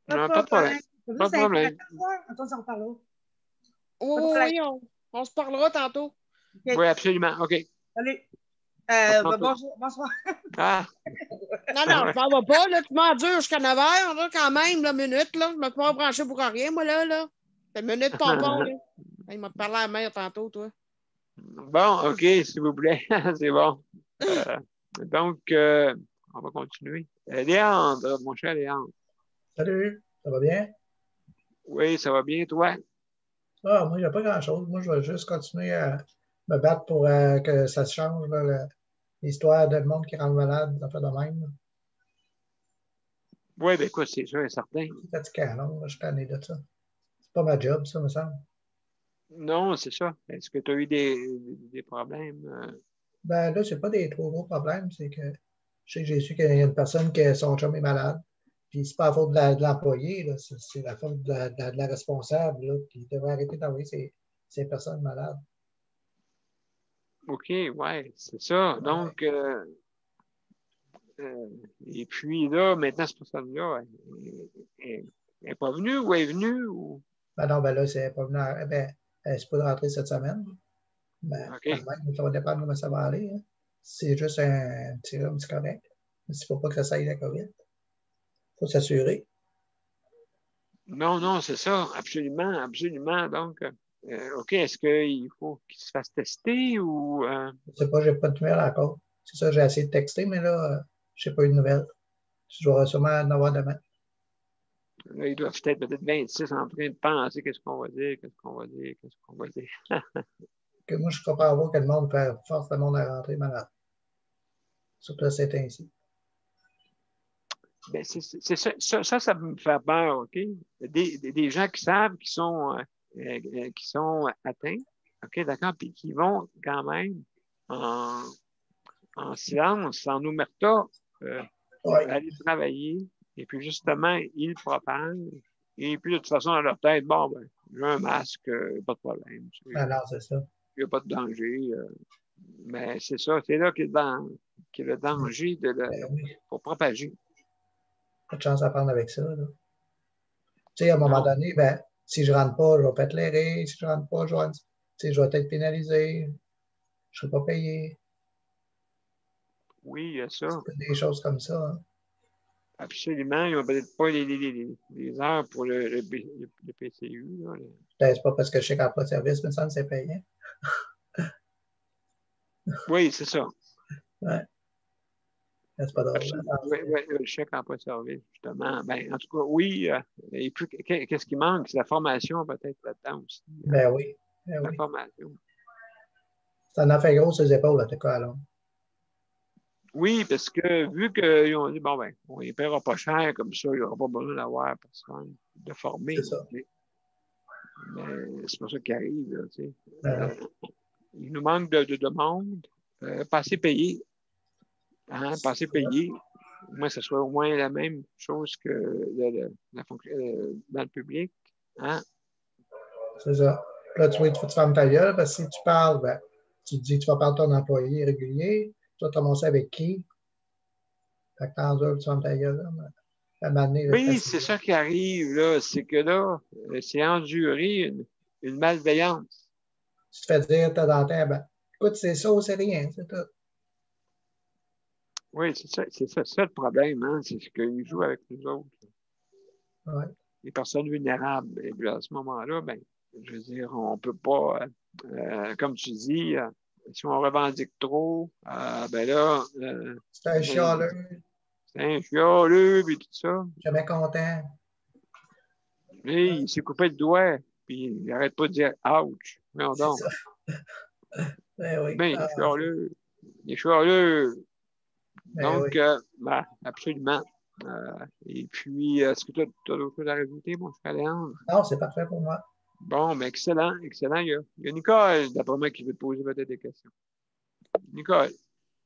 Non, pas de problème. Pas de problème. Attends, ça reparlera. Oui, on se parlera tantôt. Okay. Oui, absolument. OK. Salut. Bonsoir. Ah. Non, je m'en vais pas, là. Tu m'endures jusqu'à 9h, là, quand même, là, minute, là. Je me suis pas branché pour rien, moi, là. C'est une minute pompon, là. Il m'a parlé à la mère tantôt, toi. Bon, OK, s'il vous plaît. C'est bon. Donc, on va continuer. Léandre, mon cher Léandre. Salut, ça va bien? Oui, ça va bien, toi? Ah, moi, il n'y a pas grand-chose. Moi, je vais juste continuer à me battre pour que ça se change, l'histoire de le monde qui rend malade, ça fait de même. Là. Oui, bien écoute, c'est sûr et certain. C'est fatigant, non? Je suis tanné de ça. C'est pas ma job, ça, me semble. Non, c'est ça. Est-ce que tu as eu des problèmes? Ben là, c'est pas des trop gros problèmes. C'est que je sais que j'ai su qu'il y a une personne qui son chum est malade. Puis c'est pas la faute de l'employé, c'est la faute de la responsable là, qui devrait arrêter d'envoyer ces personnes malades. OK, ouais, c'est ça. Donc, et puis là, maintenant, cette personne-là, elle n'est pas venue ou elle est venue? Ou... Ben non, ben là, c'est pas venu. C'est pas de rentrer cette semaine. Ben, okay. Ça va dépendre de comment ça va aller. Hein. C'est juste un petit rhume, c'est correct. Mais il ne faut pas que ça aille la COVID. Il faut s'assurer. Non, c'est ça. Absolument, absolument. Donc, OK, est-ce qu'il faut qu'il se fasse tester ou... Je ne sais pas, je n'ai pas de nouvelles encore. C'est ça, j'ai essayé de texter, mais là, je n'ai pas eu de nouvelles. Je dois sûrement en avoir demain. Là, ils doivent peut-être 26 en train de penser qu'est-ce qu'on va dire. Que moi, je ne crois pas avoir que le monde force le monde à rentrer malade. Surtout c'est ainsi. Ben, c'est ça me fait peur, OK? Des gens qui savent qu'ils sont atteints, OK, d'accord, puis qui vont quand même en silence, en omerta, aller travailler, et puis justement, ils propagent, et puis de toute façon, dans leur tête, bon, ben, j'ai un masque, pas de problème. Alors, c'est ça. Il n'y a pas de danger. Mais c'est ça, c'est là qu'il y a le danger pour propager. Pas de chance à prendre avec ça. Là. Tu sais, à un moment donné, ben, Si je ne rentre pas, je vais pas éclairer. Si je ne rentre pas, je vais être pénalisé. Je ne serai pas payé. Oui, il y a ça. Des choses comme ça. Hein. Absolument. Ils n'ont peut-être pas les heures pour le PCU. Là. C'est pas parce que je sais qu'en pas de service, mais ça, c'est payant. Oui, c'est ça. Ouais. C'est pas drôle. Oui, le chèque emploi de service, justement. Ben, en tout cas, oui. Et puis, qu'est-ce qui manque? C'est la formation, peut-être, là-dedans aussi. Ben oui. Ben la oui. formation. Ça en a fait gros sur les épaules, en tout cas, alors. Oui, parce que vu qu'ils ont dit, bon, ben, on ne les paiera pas cher, comme ça, il n'y aura pas besoin d'avoir personne de former. C'est ça. Mais c'est pas ça qui arrive, là, tu sais. Ben il nous manque de demande, pas assez payé. Hein, pas assez payé. Moi, ce soit au moins la même chose que dans le public. Hein? C'est ça. Là, tu te fermes ta gueule, parce que si tu parles, ben, tu te dis que tu vas parler de ton employé régulier, tu vas commencer avec qui? Fait que t'en tu fermes ta gueule. Là, oui, c'est ça qui arrive, là. C'est que là, c'est endurer une malveillance. Tu te fais dire, t'as dans ta ben, écoute, c'est ça ou c'est rien, c'est tout. Oui, c'est ça le problème, hein? C'est ce qu'ils jouent avec nous autres. Ouais. Les personnes vulnérables. Et puis à ce moment-là, ben, je veux dire, on peut pas, comme tu dis, si on revendique trop, ben là. C'est un chialeux. C'est un chialeux, puis tout ça. Jamais content. Mais il s'est coupé le doigt, puis il n'arrête pas de dire ouch. Non, donc. Ben oui. Ben, il est chialeux. Il est chialeux. Ben Donc, oui. ben, absolument. Et puis, est-ce que tu as d'autres choses à rajouter, mon cher Léandre? Non, c'est parfait pour moi. Bon, ben excellent, excellent. Il y a Nicole, d'après moi, qui veut te poser peut-être des questions. Nicole.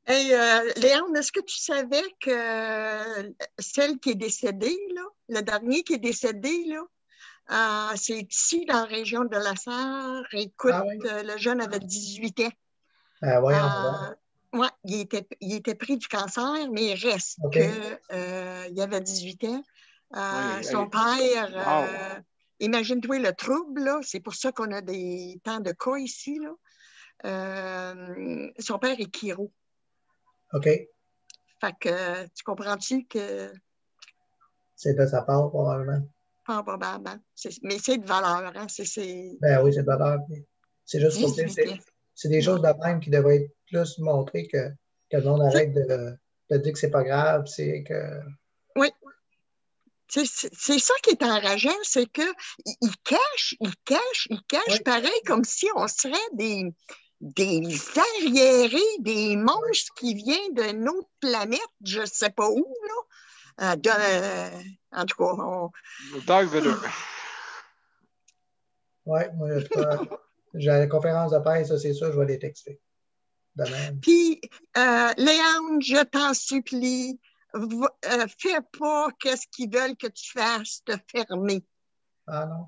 Hey, Léandre, est-ce que tu savais que celle qui est décédée, là, le dernier qui est décédé, là, c'est ici, dans la région de la Sarre. Écoute, oui. Le jeune avait 18 ans. Oui, il était pris du cancer, mais il reste qu'il avait 18 ans. Son père, imagine-toi le trouble, là, c'est pour ça qu'on a tant de cas ici. Là. Son père est chiro. OK. Fait que, tu comprends-tu que... C'est de sa part, probablement. Probablement. Mais c'est de valeur. Hein? Ben oui, c'est de valeur. C'est juste pour dire, c'est des choses de même qui devraient être plus montrées que le monde arrête de dire que c'est pas grave. C'est que... Oui. C'est ça qui est enrageant, c'est qu'ils cachent, oui. Pareil comme si on serait des arriérés, des monstres qui viennent d'une autre planète, je ne sais pas où, là. En tout cas, Dark Vader. Oui, moi, j'ai la conférence de presse, ça, c'est sûr, je vais les texter. Puis, Léandre, je t'en supplie, fais pas qu'est-ce qu'ils veulent que tu fasses, te fermer. Ah non.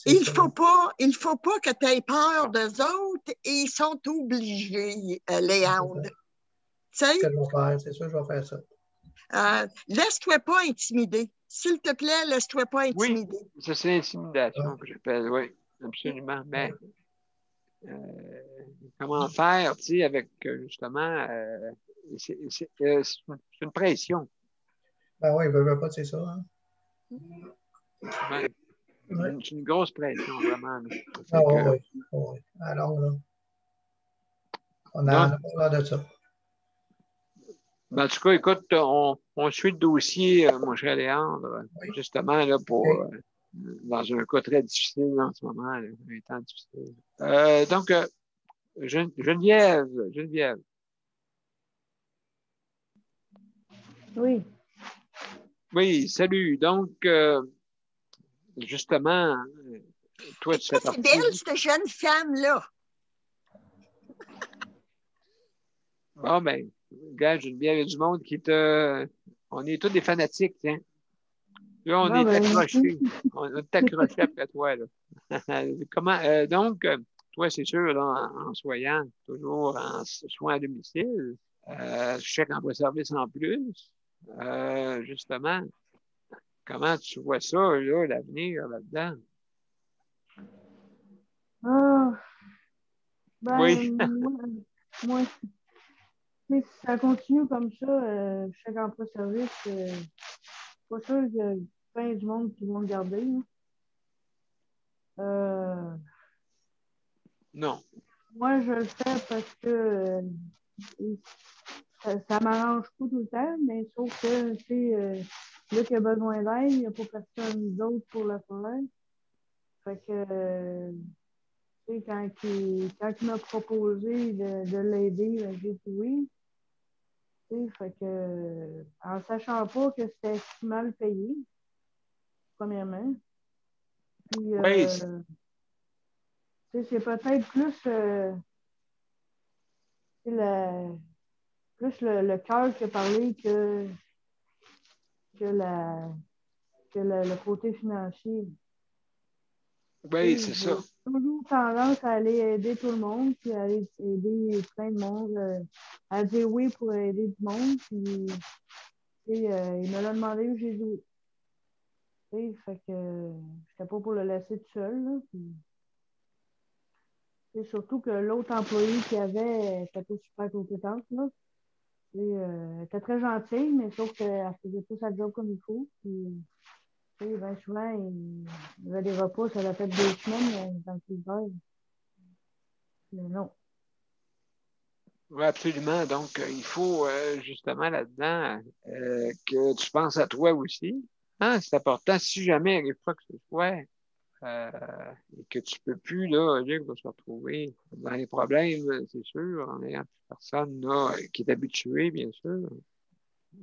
Il faut pas que tu aies peur d'eux autres et ils sont obligés, Léandre. C'est ce que je vais faire, c'est sûr, je vais faire ça. Laisse-toi pas intimider. S'il te plaît, laisse-toi pas intimider. Oui, ça c'est l'intimidation que j'appelle, oui, absolument. Mais comment faire, tu sais, avec justement, c'est une pression. Ben oui, il veut pas, c'est ça. Hein? Ben, c'est une grosse pression, vraiment. Oui. Alors, là, on a l'air de ça. Ben, en tout cas, écoute, on suit le dossier, mon cher Léandre, justement, là, pour, dans un cas très difficile en ce moment, là, un temps difficile. Donc, Geneviève. Oui. Oui, salut. Donc, justement, toi, tu fais partie... C'est belle, cette jeune femme-là. Bon, ben, regarde, Geneviève, il y a du monde qui te... On est tous des fanatiques, tiens. Là, on est accrochés. On est accrochés après toi, là. Comment... donc, toi, c'est sûr, là, en soignant, toujours en soins à domicile, chèque emploi-service en plus, justement, comment tu vois ça, là, l'avenir là-dedans? Ben, Oui. moi, si ça continue comme ça, chaque emploi-service, pas sûr qu'il y a plein du monde qui vont le garder. Non. Moi, je le fais parce que ça m'arrange pas tout le temps, mais sauf que, tu sais, là qu'il a besoin d'aide, il n'y a pas personne d'autre pour le faire. Fait que, tu sais, quand il m'a proposé de l'aider, ben, j'ai dit oui. Tu sais, fait que, en sachant pas que c'était si mal payé, premièrement. Puis, Oui. tu sais, c'est peut-être plus, le cœur qui a parlé que le côté financier. Oui, c'est ça. J'ai toujours tendance à aller aider tout le monde, puis à aller aider plein de monde, à dire oui pour aider du monde. Puis, il me l'a demandé où j'ai dit oui. Fait que j'étais pas pour le laisser tout seul. Là, puis, surtout que l'autre employé qu'il y avait était pas super compétente. Là. Elle était très gentille, mais sauf qu'elle faisait pas sa job comme il faut. Puis, ben souvent, il y avait des repas, ça l'a fait 2 semaines dans le frigidaire. Mais non. Oui, absolument. Donc, il faut justement là-dedans que tu penses à toi aussi. Hein? C'est important. Si jamais il arrive pas que ce soit et que tu peux plus, là, Luc va se retrouver dans les problèmes, c'est sûr, en ayant plus personne là, qui est habitué, bien sûr.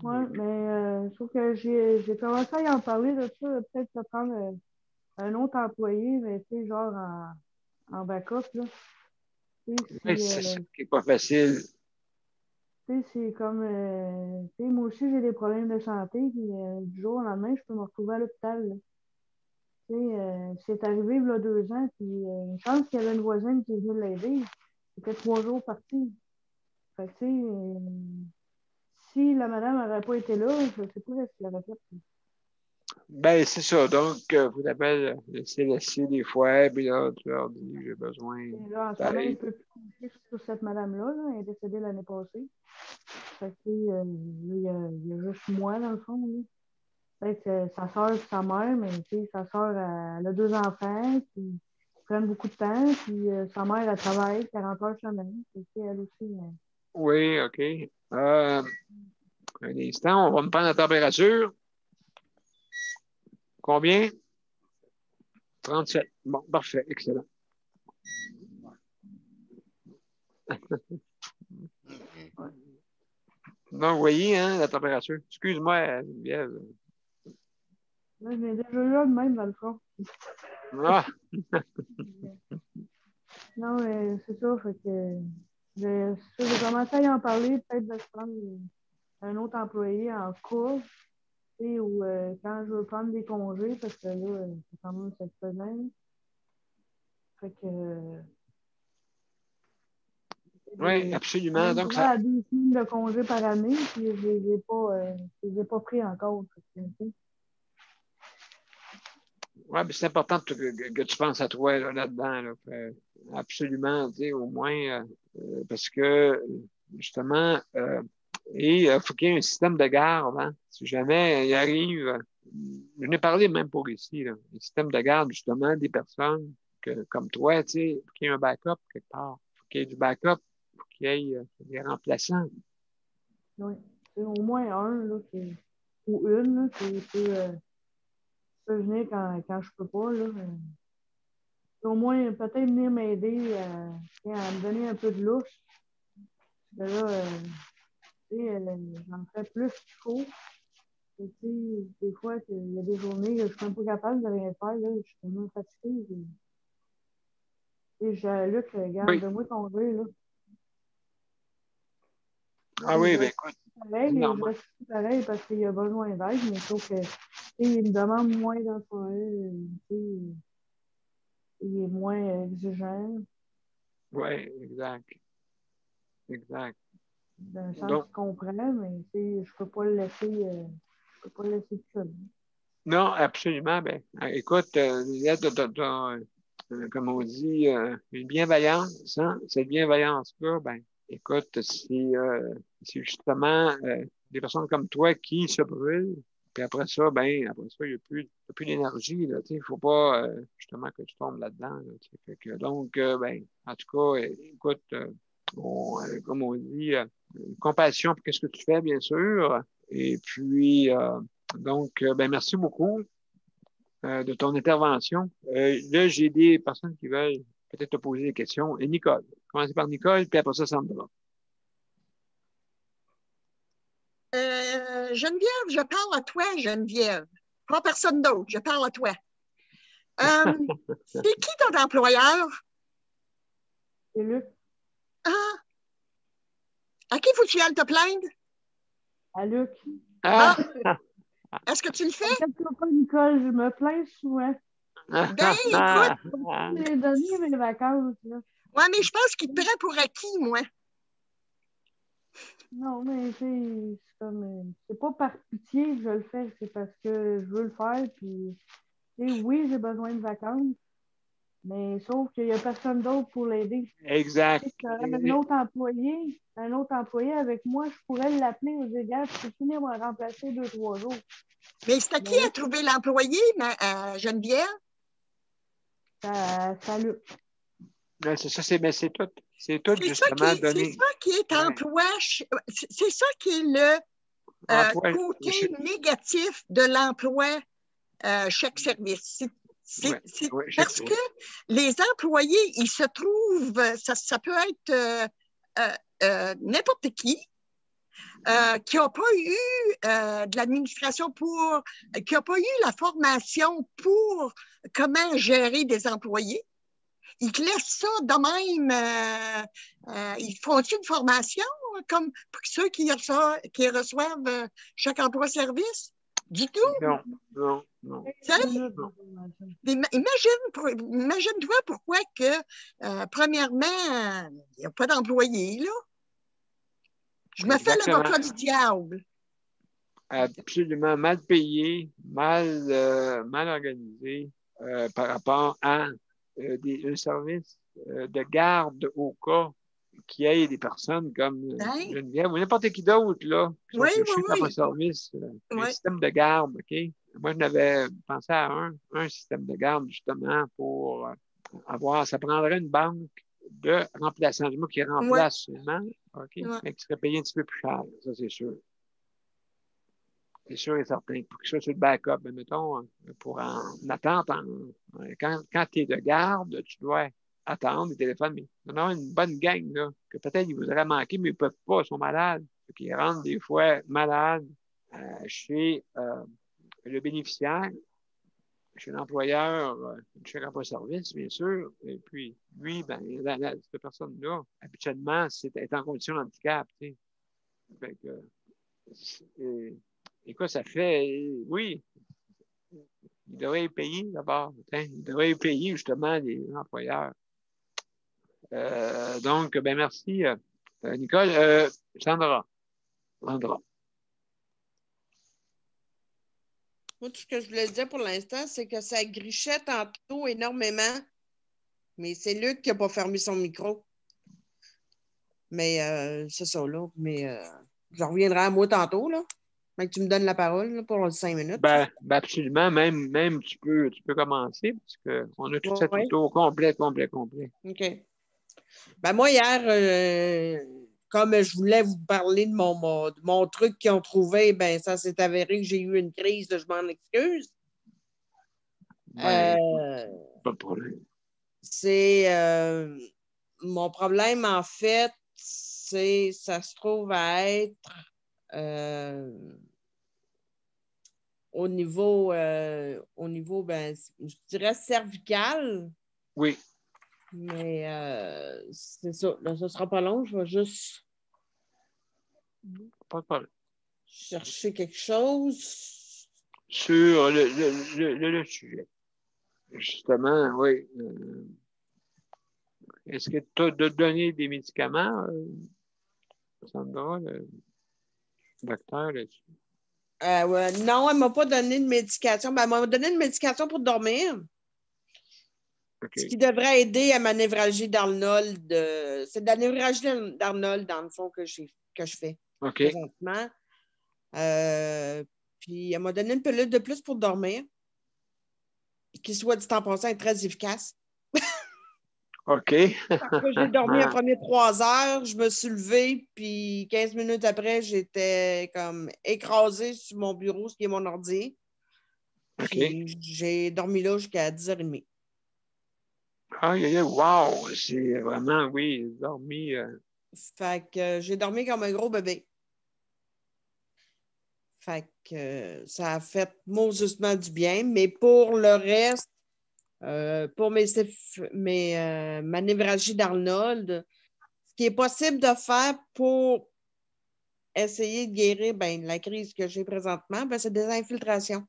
Oui, mais je trouve que j'ai commencé à y en parler de ça, peut-être de prendre un autre employé, mais tu sais, genre en backup, là. Tu sais, Oui, c'est ça qui n'est pas facile. tu sais, c'est comme, tu sais, moi aussi, j'ai des problèmes de santé, puis du jour au lendemain, je peux me retrouver à l'hôpital, là. Tu sais, c'est arrivé il y a 2 ans, puis une chance qu'il y avait une voisine qui est venue l'aider. C'était 3 jours parti. Fait que, tu sais, si la madame n'aurait pas été là, je ne sais pas ce qu'elle aurait fait. Ben, c'est ça. Donc, vous avez laissé des fois, puis là, tu leur dis, j'ai besoin Et là, en ce moment, il ne d'aide. peut plus compter sur cette madame-là. Là. Elle est décédée l'année passée. Fait que, il y a juste moi, dans le fond. Là. Fait que, sa soeur et sa mère, mais sa soeur, elle a 2 enfants qui prennent beaucoup de temps. Puis sa mère, elle travaille 40 heures semaine. Fait que, elle aussi. Oui, OK. Un instant, on va me prendre la température. Combien? 37. Bon, parfait, excellent. Donc, vous voyez, hein, la température. Excuse-moi, Geneviève. Là, je l'ai déjà eu là de même, dans le fond. Ah! Non, mais c'est ça. Fait que j'ai commencé à y en parler, peut-être de prendre un autre employé en cours. Ou quand je veux prendre des congés, parce que là, c'est quand même cette semaine. Fait que. Oui, absolument. Donc, ça. À 2 semaines de congés par année, puis je les ai pas pris encore. Oui, mais c'est important que tu penses à toi là-dedans. Là, absolument, tu sais, au moins, parce que, justement, il faut qu'il y ait un système de garde. Hein, si jamais il arrive, je n'ai parlé même pour ici, là, un système de garde, justement, des personnes comme toi, tu sais, il faut qu'il y ait un backup quelque part. Il faut qu'il y ait du backup, il faut qu'il y ait des remplaçants. Oui, c'est au moins un, là, ou une, là, qui peut venir quand je peux pas. Là, au moins, peut-être venir m'aider à me donner un peu de lousse. Là, j'en fais plus qu'il faut. Des fois, il y a des journées où je suis même pas capable de rien faire. Là, je suis tellement fatiguée. Luc, regarde, Oui. donne-moi ton jeu. Là. Ah oui, ben écoute. Pareil, je reste pareil parce qu'il a besoin d'aide, mais sauf que il me demande moins d'en faire. Il est moins exigeant. Oui, exact. Exact. D'un sens qu'il comprend, mais je peux pas le laisser. Je peux pas le laisser tout seul. Non, absolument. Ben, écoute, comme on dit, une bienveillance. Hein? Cette bienveillance-là, ben, écoute, c'est justement des personnes comme toi qui se brûlent. Puis après ça, il n'y a plus d'énergie. Il ne faut pas justement que tu tombes là-dedans. Là, donc, en tout cas, écoute, comme on dit, compassion pour ce que tu fais, bien sûr. Et puis, donc, merci beaucoup de ton intervention. Là, j'ai des personnes qui veulent peut-être te poser des questions. Et Nicole. Commencez par Nicole, puis après ça, Sandra. Geneviève, je parle à toi, Geneviève. Pas personne d'autre, je parle à toi. C'est qui ton employeur? C'est Luc. Ah! À qui faut-tu y aller te plaindre? À Luc. Ah! Est-ce que tu le fais? T'inquiète pas, Nicole, je me plains souvent. Ben, écoute! J'ai donné mes vacances, là. Ouais, mais je pense qu'il te prend pour acquis, moi. Non, mais c'est comme... C'est pas par pitié que je le fais, c'est parce que je veux le faire, puis... Oui, j'ai besoin de vacances, mais sauf qu'il n'y a personne d'autre pour l'aider. Exact. Un autre employé avec moi, je pourrais l'appeler aux égards, je peux finir me remplacer 2-3 jours. Mais c'est à qui a trouvé l'employé, Geneviève? Salut. C'est ça, c'est tout. C'est tout, justement, donné. C'est ça qui est emploi. C'est ça qui est le côté négatif de l'emploi chaque service. Parce que les employés, ils se trouvent, ça peut être n'importe qui n'a pas eu de l'administration qui n'a pas eu la formation pour comment gérer des employés. Ils te laissent ça de même. Ils font-ils une formation comme pour ceux qui reçoivent chaque emploi-service? Du tout? Non. Imagine-toi pourquoi que, premièrement, il n'y a pas d'employés, là. Je me fais l'avocat du diable. Absolument mal payé, mal organisé par rapport à un service de garde au cas qui ait des personnes comme Geneviève ou n'importe qui d'autre, là, qui sont touchés par un service, un système de garde, OK? Moi, je n'avais pensé à un système de garde, justement, pour avoir, ça prendrait une banque de remplaçants, du mot qui remplace seulement, OK? Mais qui serait payé un petit peu plus cher, ça, c'est sûr. C'est sûr et certain. Pour que ça soit le backup, mettons, pour en attente, quand tu es de garde, tu dois attendre les téléphones, mais on a une bonne gang, là, que peut-être ils voudraient manquer, mais ils ne peuvent pas, ils sont malades. Ils rentrent des fois malades chez le bénéficiaire, chez l'employeur, chez l'emploi-service, bien sûr. Et puis, lui, cette personne-là, habituellement, est en condition de handicap. Tu sais. Fait que, écoute, ça fait, oui, il devrait payer d'abord. Il devrait payer justement les employeurs. Donc, merci, Nicole. Sandra. Moi, tout ce que je voulais dire pour l'instant, c'est que ça grichait tantôt énormément, mais c'est Luc qui n'a pas fermé son micro. Mais c'est ça, là. Mais je reviendrai à moi tantôt, là. Que tu me donnes la parole là, pour 5 minutes. Absolument. Même tu peux commencer parce qu'on a tout ça tout au complet. OK. Moi, hier, comme je voulais vous parler de mon truc qu'ils ont trouvé, ça s'est avéré que j'ai eu une crise, je m'en excuse. Pas de problème. C'est mon problème, en fait, ça se trouve à être au niveau, je dirais cervical. Oui. Mais c'est ça. Là, ça ne sera pas long. Je vais juste pas de problème. Chercher quelque chose. Sur le sujet. Justement, oui. Est-ce que tu as donné des médicaments, Sandra, le docteur, là-dessus? Non, elle ne m'a pas donné de médication. Elle m'a donné une médication pour dormir. Ce qui devrait aider à ma névralgie d'Arnold. C'est de la névralgie d'Arnold, dans le fond, que je fais présentement. Puis, elle m'a donné une pilule de plus pour dormir, qui, soit dit en passant, est très efficace. OK. Parce que j'ai dormi les premières 3 heures, je me suis levée, puis 15 minutes après, j'étais comme écrasée sur mon bureau, ce qui est mon ordi. Puis j'ai dormi là jusqu'à 10h30. Wow! C'est vraiment, oui, dormi. Fait que j'ai dormi comme un gros bébé. Fait que ça a fait mauvaisement du bien, mais pour le reste, pour ma névralgie d'Arnold, ce qui est possible de faire pour essayer de guérir la crise que j'ai présentement, c'est des infiltrations.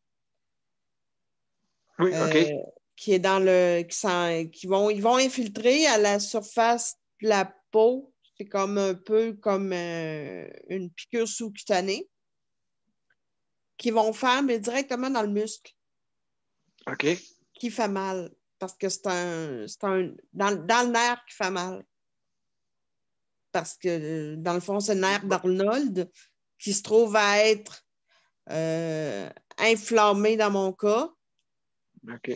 Oui, OK. Qui est dans le. Ils vont infiltrer à la surface de la peau. C'est comme un peu comme une piqûre sous-cutanée. Qui vont faire, mais directement dans le muscle. OK. Qui fait mal. Parce que c'est dans le nerf qui fait mal. Parce que, dans le fond, c'est le nerf d'Arnold qui se trouve à être inflammé dans mon cas. OK.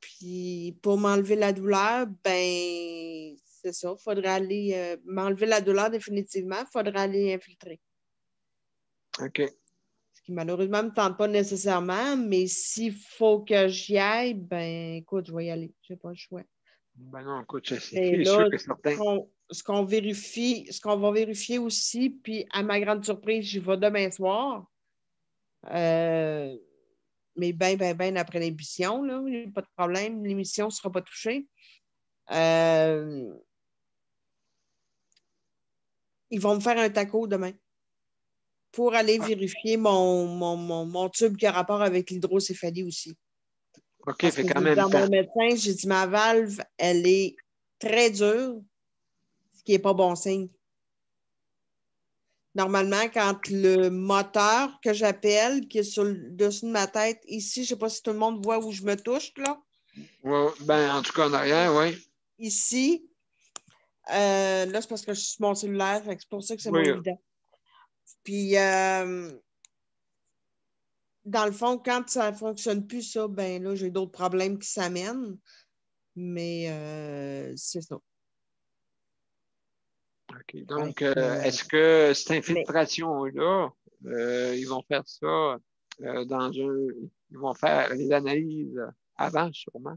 Puis, pour m'enlever la douleur, c'est ça. Il faudrait aller m'enlever la douleur définitivement. Il faudrait aller infiltrer. OK. Ce qui, malheureusement, ne me tente pas nécessairement, mais s'il faut que j'y aille, écoute, je vais y aller. Je n'ai pas le choix. Non, écoute, c'est là, sûr que c'est certain. Ce qu'on va vérifier aussi, puis à ma grande surprise, j'y vais demain soir. Mais bien après l'émission, là, il n'y a pas de problème, l'émission ne sera pas touchée. Ils vont me faire un taco demain pour aller vérifier mon tube qui a rapport avec l'hydrocéphalie aussi. OK, parce fait que quand même dans mon médecin, j'ai dit ma valve, elle est très dure, ce qui n'est pas bon signe. Normalement, quand le moteur que j'appelle, qui est sur le dessus de ma tête, ici, je ne sais pas si tout le monde voit où je me touche, là. Ouais, en tout cas, en arrière, oui. Ici, là, c'est parce que je suis sur mon cellulaire, c'est pour ça que c'est moins évident. Puis, dans le fond, quand ça ne fonctionne plus, ça, là, j'ai d'autres problèmes qui s'amènent. Mais c'est ça. OK. Donc, est-ce que cette infiltration-là, ils vont faire ça ils vont faire les analyses avant, sûrement?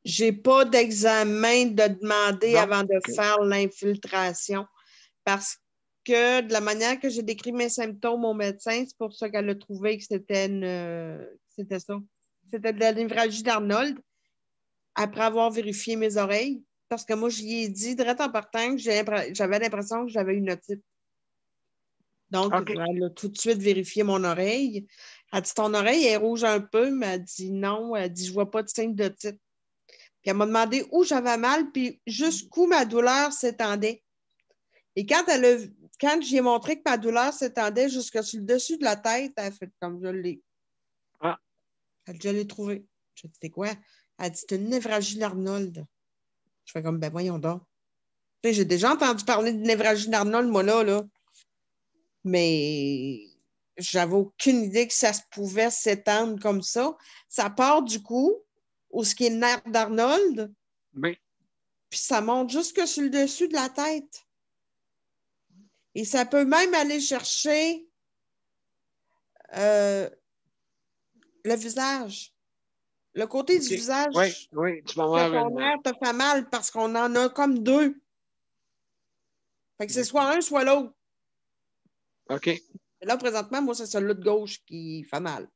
Je n'ai pas d'examen de demander avant de faire l'infiltration parce que de la manière que j'ai décrit mes symptômes au médecin, c'est pour ça qu'elle a trouvé que c'était ça. C'était de la névralgie d'Arnold après avoir vérifié mes oreilles. Parce que moi, j'y ai dit, direct en partant, que j'avais l'impression que j'avais une otite. Donc, elle a tout de suite vérifié mon oreille. Elle a dit, ton oreille est rouge un peu, mais elle dit non. Elle dit, je ne vois pas de signe d'otite. Puis elle m'a demandé où j'avais mal, puis jusqu'où ma douleur s'étendait. Et quand j'y ai montré que ma douleur s'étendait jusque sur le dessus de la tête, elle a fait comme je l'ai. Elle dit, je l'ai trouvé. Je dis, c'est quoi? Elle dit, c'est une névralgie d'Arnold. Je fais comme, voyons donc. J'ai déjà entendu parler de névralgie d'Arnold, moi, là. Mais j'avais aucune idée que ça se pouvait s'étendre comme ça. Ça part du cou, où ce qui est le nerf d'Arnold. Oui. Puis ça monte jusque sur le dessus de la tête. Et ça peut même aller chercher le visage. Le côté du visage. Oui, tu vas voir. Ton nerf te fait mal parce qu'on en a comme deux. Fait que c'est soit un, soit l'autre. OK. Et là, présentement, moi, c'est celui de gauche qui fait mal.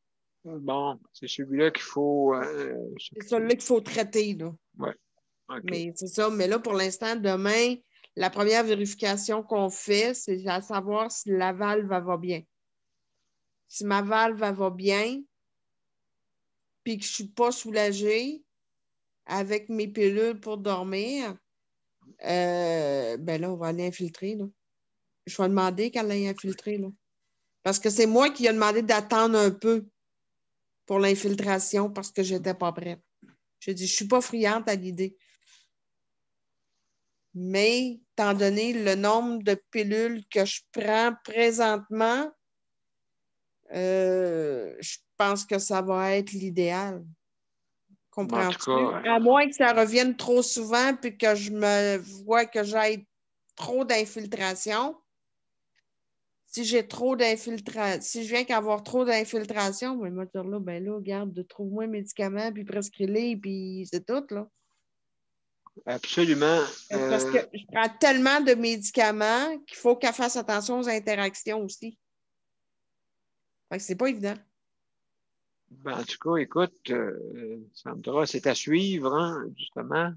Bon, c'est celui-là qu'il faut... c'est celui-là qu'il faut traiter, là. Oui. OK. Mais c'est ça. Mais là, pour l'instant, demain, la première vérification qu'on fait, c'est à savoir si la valve va bien. Si ma valve va bien, puis que je ne suis pas soulagée avec mes pilules pour dormir, là, on va aller infiltrer, là. Je vais demander qu'elle aille infiltrer, là. Parce que c'est moi qui ai demandé d'attendre un peu pour l'infiltration parce que je n'étais pas prête. Je dis, je ne suis pas friande à l'idée. Mais, étant donné le nombre de pilules que je prends présentement, je pense que ça va être l'idéal. Comprends-tu? À moins que ça revienne trop souvent puis que je me vois que j'ai trop d'infiltration. Si j'ai trop d'infiltration, si je viens qu'avoir trop d'infiltration, ben, moi, là, ben là, regarde, trouve-moi un médicament, puis prescris-les, puis c'est tout, là. Absolument. Parce que je prends tellement de médicaments qu'il faut qu'elle fasse attention aux interactions aussi. Fait que c'est pas évident. Ben, en tout cas, écoute, Sandra, c'est à suivre, hein, justement.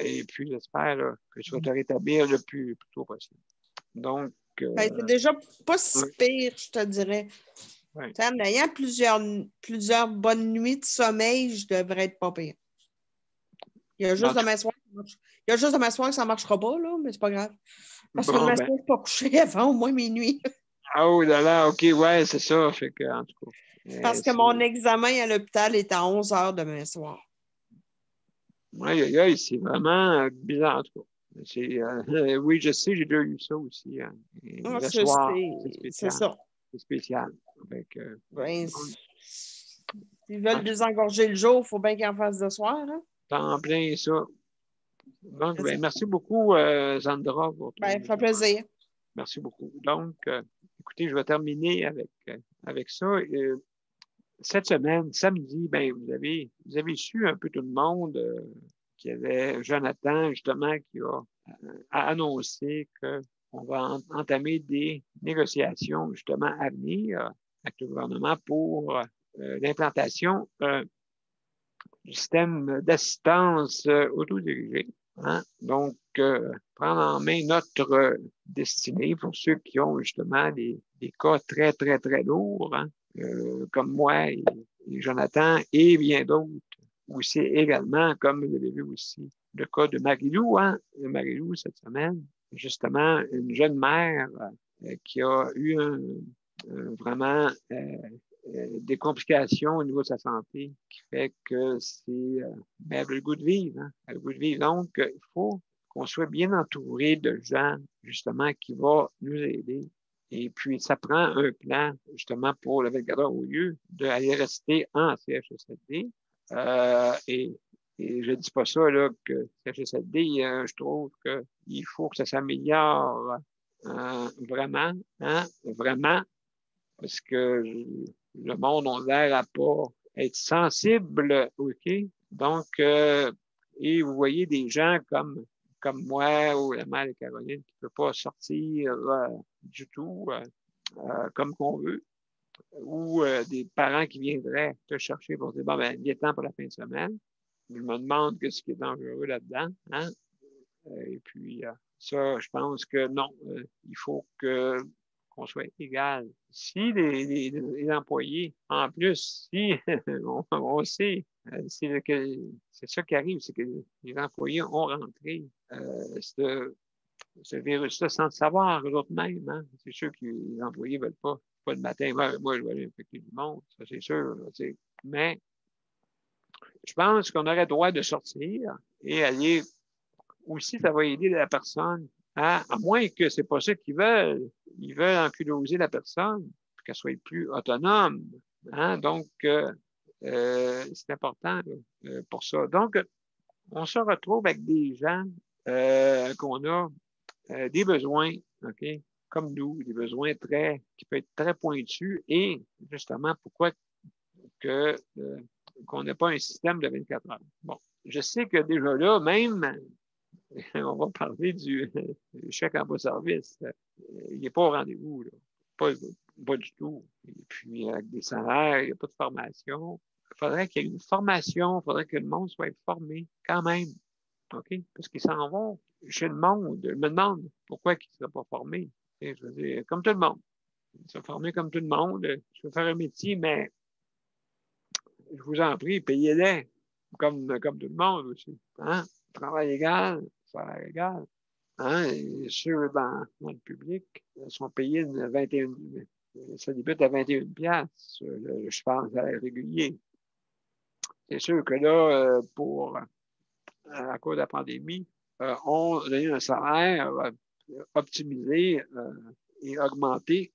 Et puis, j'espère là, que tu vas te rétablir le plus tôt possible. Donc. Ben, c'est déjà pas si pire, je te dirais. Oui. En ayant plusieurs bonnes nuits de sommeil, je devrais être pas pire. Il y a juste demain soir que ça ne marchera pas, là, mais c'est pas grave. Parce que demain soir, je ne suis pas couché avant au moins minuit. Ah oh là là, OK, ouais, c'est ça. Fait que, en tout cas. Parce que mon examen à l'hôpital est à 11 h demain soir. Oui, c'est vraiment bizarre, en tout cas. Oui, je sais, j'ai déjà eu ça aussi. Hein. Le soir, c'est ça. C'est spécial. S'ils veulent désengorger le jour, il faut bien qu'ils en fassent le soir. Hein? En plein ça. Donc, merci beaucoup, Sandra. Ça fait plaisir. Merci beaucoup. Donc, écoutez, je vais terminer avec ça. Cette semaine, samedi, vous avez su un peu tout le monde qu'il y avait Jonathan, justement, qui a annoncé qu'on va entamer des négociations, justement, à venir avec le gouvernement pour l'implantation du système d'assistance autodirigée. Hein? Donc, prendre en main notre destinée pour ceux qui ont justement des cas très, très, très lourds, hein? Comme moi et Jonathan et bien d'autres aussi également, comme vous avez vu aussi le cas de Marie-Lou, hein? Marie-Lou cette semaine, justement, une jeune mère qui a eu vraiment des complications au niveau de sa santé qui fait que elle a le goût de vivre. Hein? Elle a le goût de vivre. Donc, il faut qu'on soit bien entouré de gens, justement, qui vont nous aider. Et puis, ça prend un plan, justement, pour le 24 heures au lieu d'aller rester en CHSLD. Et je ne dis pas ça, là, que CHSLD, je trouve qu'il faut que ça s'améliore vraiment, hein, vraiment, parce que le monde a l'air à pas être sensible, OK? Donc, et vous voyez des gens comme moi ou la mère de Caroline qui ne peut pas sortir du tout comme qu'on veut, ou des parents qui viendraient te chercher pour dire, bon, il est temps pour la fin de semaine. Je me demande ce qui est dangereux là-dedans. Hein? Et puis, ça, je pense que non, il faut qu'on soit égal. Si les employés, en plus, si on sait, c'est ça qui arrive, c'est que les employés ont rentré ce virus-là sans le savoir eux-mêmes. Hein? C'est sûr que les employés ne veulent pas le matin. Moi, je vais aller infecter du monde, ça c'est sûr. Mais je pense qu'on aurait le droit de sortir et aller aussi, ça va aider la personne, à moins que c'est pas ça qu'ils veulent. Ils veulent ankyloser la personne pour qu'elle soit plus autonome. Hein? Donc, c'est important pour ça. Donc, on se retrouve avec des gens qu'on a des besoins, OK, comme nous, des besoins qui peuvent être très pointus et justement, pourquoi qu'on n'a pas un système de 24 heures. Bon, je sais que déjà là, même on va parler du chèque en bas-service. Il n'est pas au rendez-vous, là. Pas du tout. Et puis, avec des salaires, il n'y a pas de formation. Il faudrait qu'il y ait une formation, il faudrait que le monde soit formé quand même. OK? Parce qu'ils s'en vont chez le monde. Je me demande pourquoi ils ne seraient pas formés. Et je veux dire, comme tout le monde. Ils sont formés comme tout le monde. Je veux faire un métier, mais je vous en prie, payez-les comme tout le monde aussi. Hein? Travail égal, salaire égal. Hein? Et ceux dans le public sont payés 21, ça débute à 21 piastres, je pense, à régulier. c'est sûr que là, à cause de la pandémie, on a eu un salaire optimisé et augmenté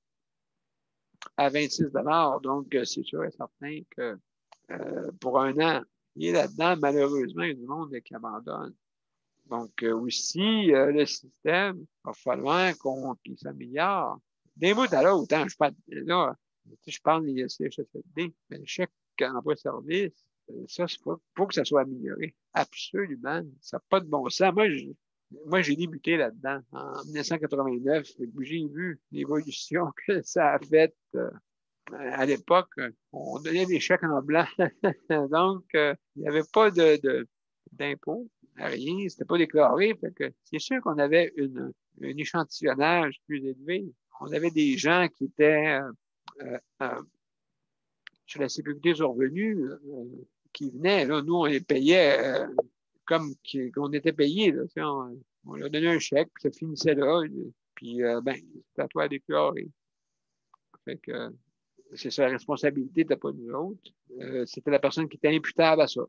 à 26 $. Donc, c'est sûr et certain que pour un an, il est là-dedans, malheureusement, il y a du monde qui abandonne. Donc, aussi, le système, il va falloir qu'il s'améliore. D'un bout à l'autre, hein, je parle des CHSLD, mais le chèque emploi-service, ça, faut que ça soit amélioré. Absolument. Ça n'a pas de bon sens. Moi, j'ai débuté là-dedans en 1989. J'ai vu l'évolution que ça a faite. À l'époque, on donnait des chèques en blanc. Donc, il n'y avait pas d'impôt, rien. C'était pas déclaré. Fait que c'est sûr qu'on avait un échantillonnage plus élevé. On avait des gens qui étaient sur la sécurité sur revenus qui venaient. Là, nous, on les payait comme qu'on était payés. Là. On leur donnait un chèque, puis ça finissait là. Puis, c'était à toi à déclarer. Fait que c'est ça, la responsabilité n'était pas nous autres. C'était la personne qui était imputable à ça.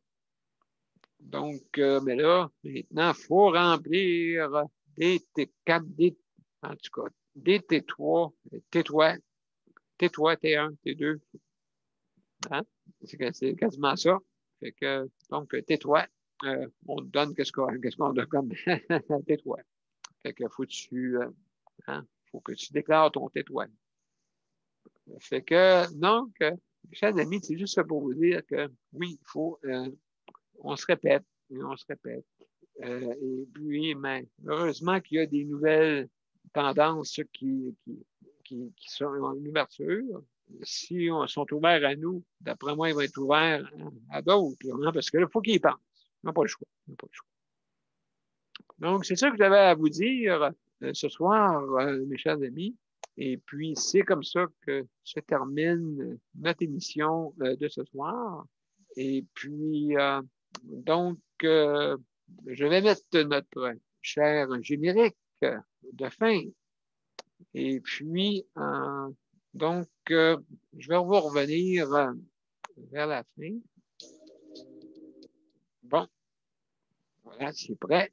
Donc, mais là, maintenant, il faut remplir des T4, en tout cas, des T3, T1, T2. Hein? C'est quasiment ça. Fait que, donc, T3, on te donne qu'est-ce qu'on donne comme T3. Fait que faut que tu déclares ton T3. Fait que, donc, chers amis, c'est juste pour vous dire que oui, il faut, on se répète, et on se répète. Et puis, mais heureusement qu'il y a des nouvelles tendances qui sont en ouverture. Si on sont ouverts à nous, d'après moi, ils vont être ouverts à d'autres, hein, parce que là, il faut qu'ils y pensent. Ils n'ont pas le choix. Donc, c'est ça que j'avais à vous dire ce soir, mes chers amis. Et puis, c'est comme ça que se termine notre émission de ce soir. Et puis, donc, je vais mettre notre cher générique de fin. Et puis, donc, je vais vous revenir vers la fin. Bon, voilà, c'est prêt.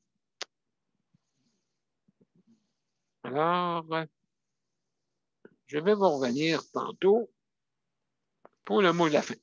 Alors, je vais vous revenir tantôt pour le mot de la fin.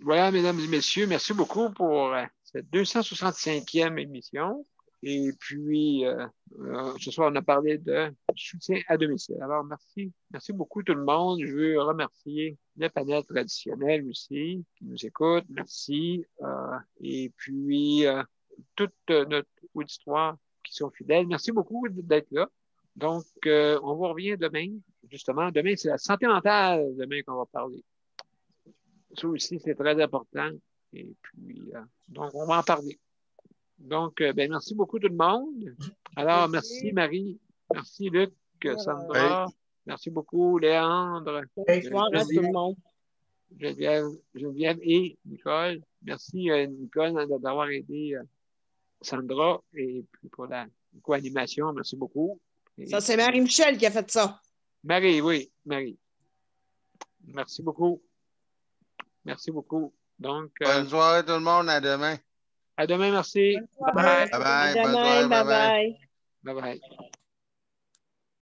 Voilà, mesdames et messieurs, merci beaucoup pour cette 265e émission. Et puis, ce soir, on a parlé de soutien à domicile. Alors, merci beaucoup tout le monde. Je veux remercier le panel traditionnel aussi qui nous écoute. Merci. Et puis, toute notre auditoire qui sont fidèles. Merci beaucoup d'être là. Donc, on vous revient demain. Justement, demain, c'est la santé mentale demain qu'on va parler. Ça aussi, c'est très important. Et puis, donc, on va en parler. Donc, merci beaucoup tout le monde. Alors, merci Marie. Merci Luc, Sandra. Merci beaucoup Léandre. Bonsoir à tout le monde. Geneviève et Nicole. Merci Nicole d'avoir aidé Sandra et puis pour la co-animation. Merci beaucoup. Ça, c'est Marie-Michel qui a fait ça. Marie, oui, Marie. Merci beaucoup. Merci beaucoup. Donc, bonne soirée tout le monde. À demain. À demain, merci. Bye bye. Bye bye. À demain. Bye bye. Bye bye.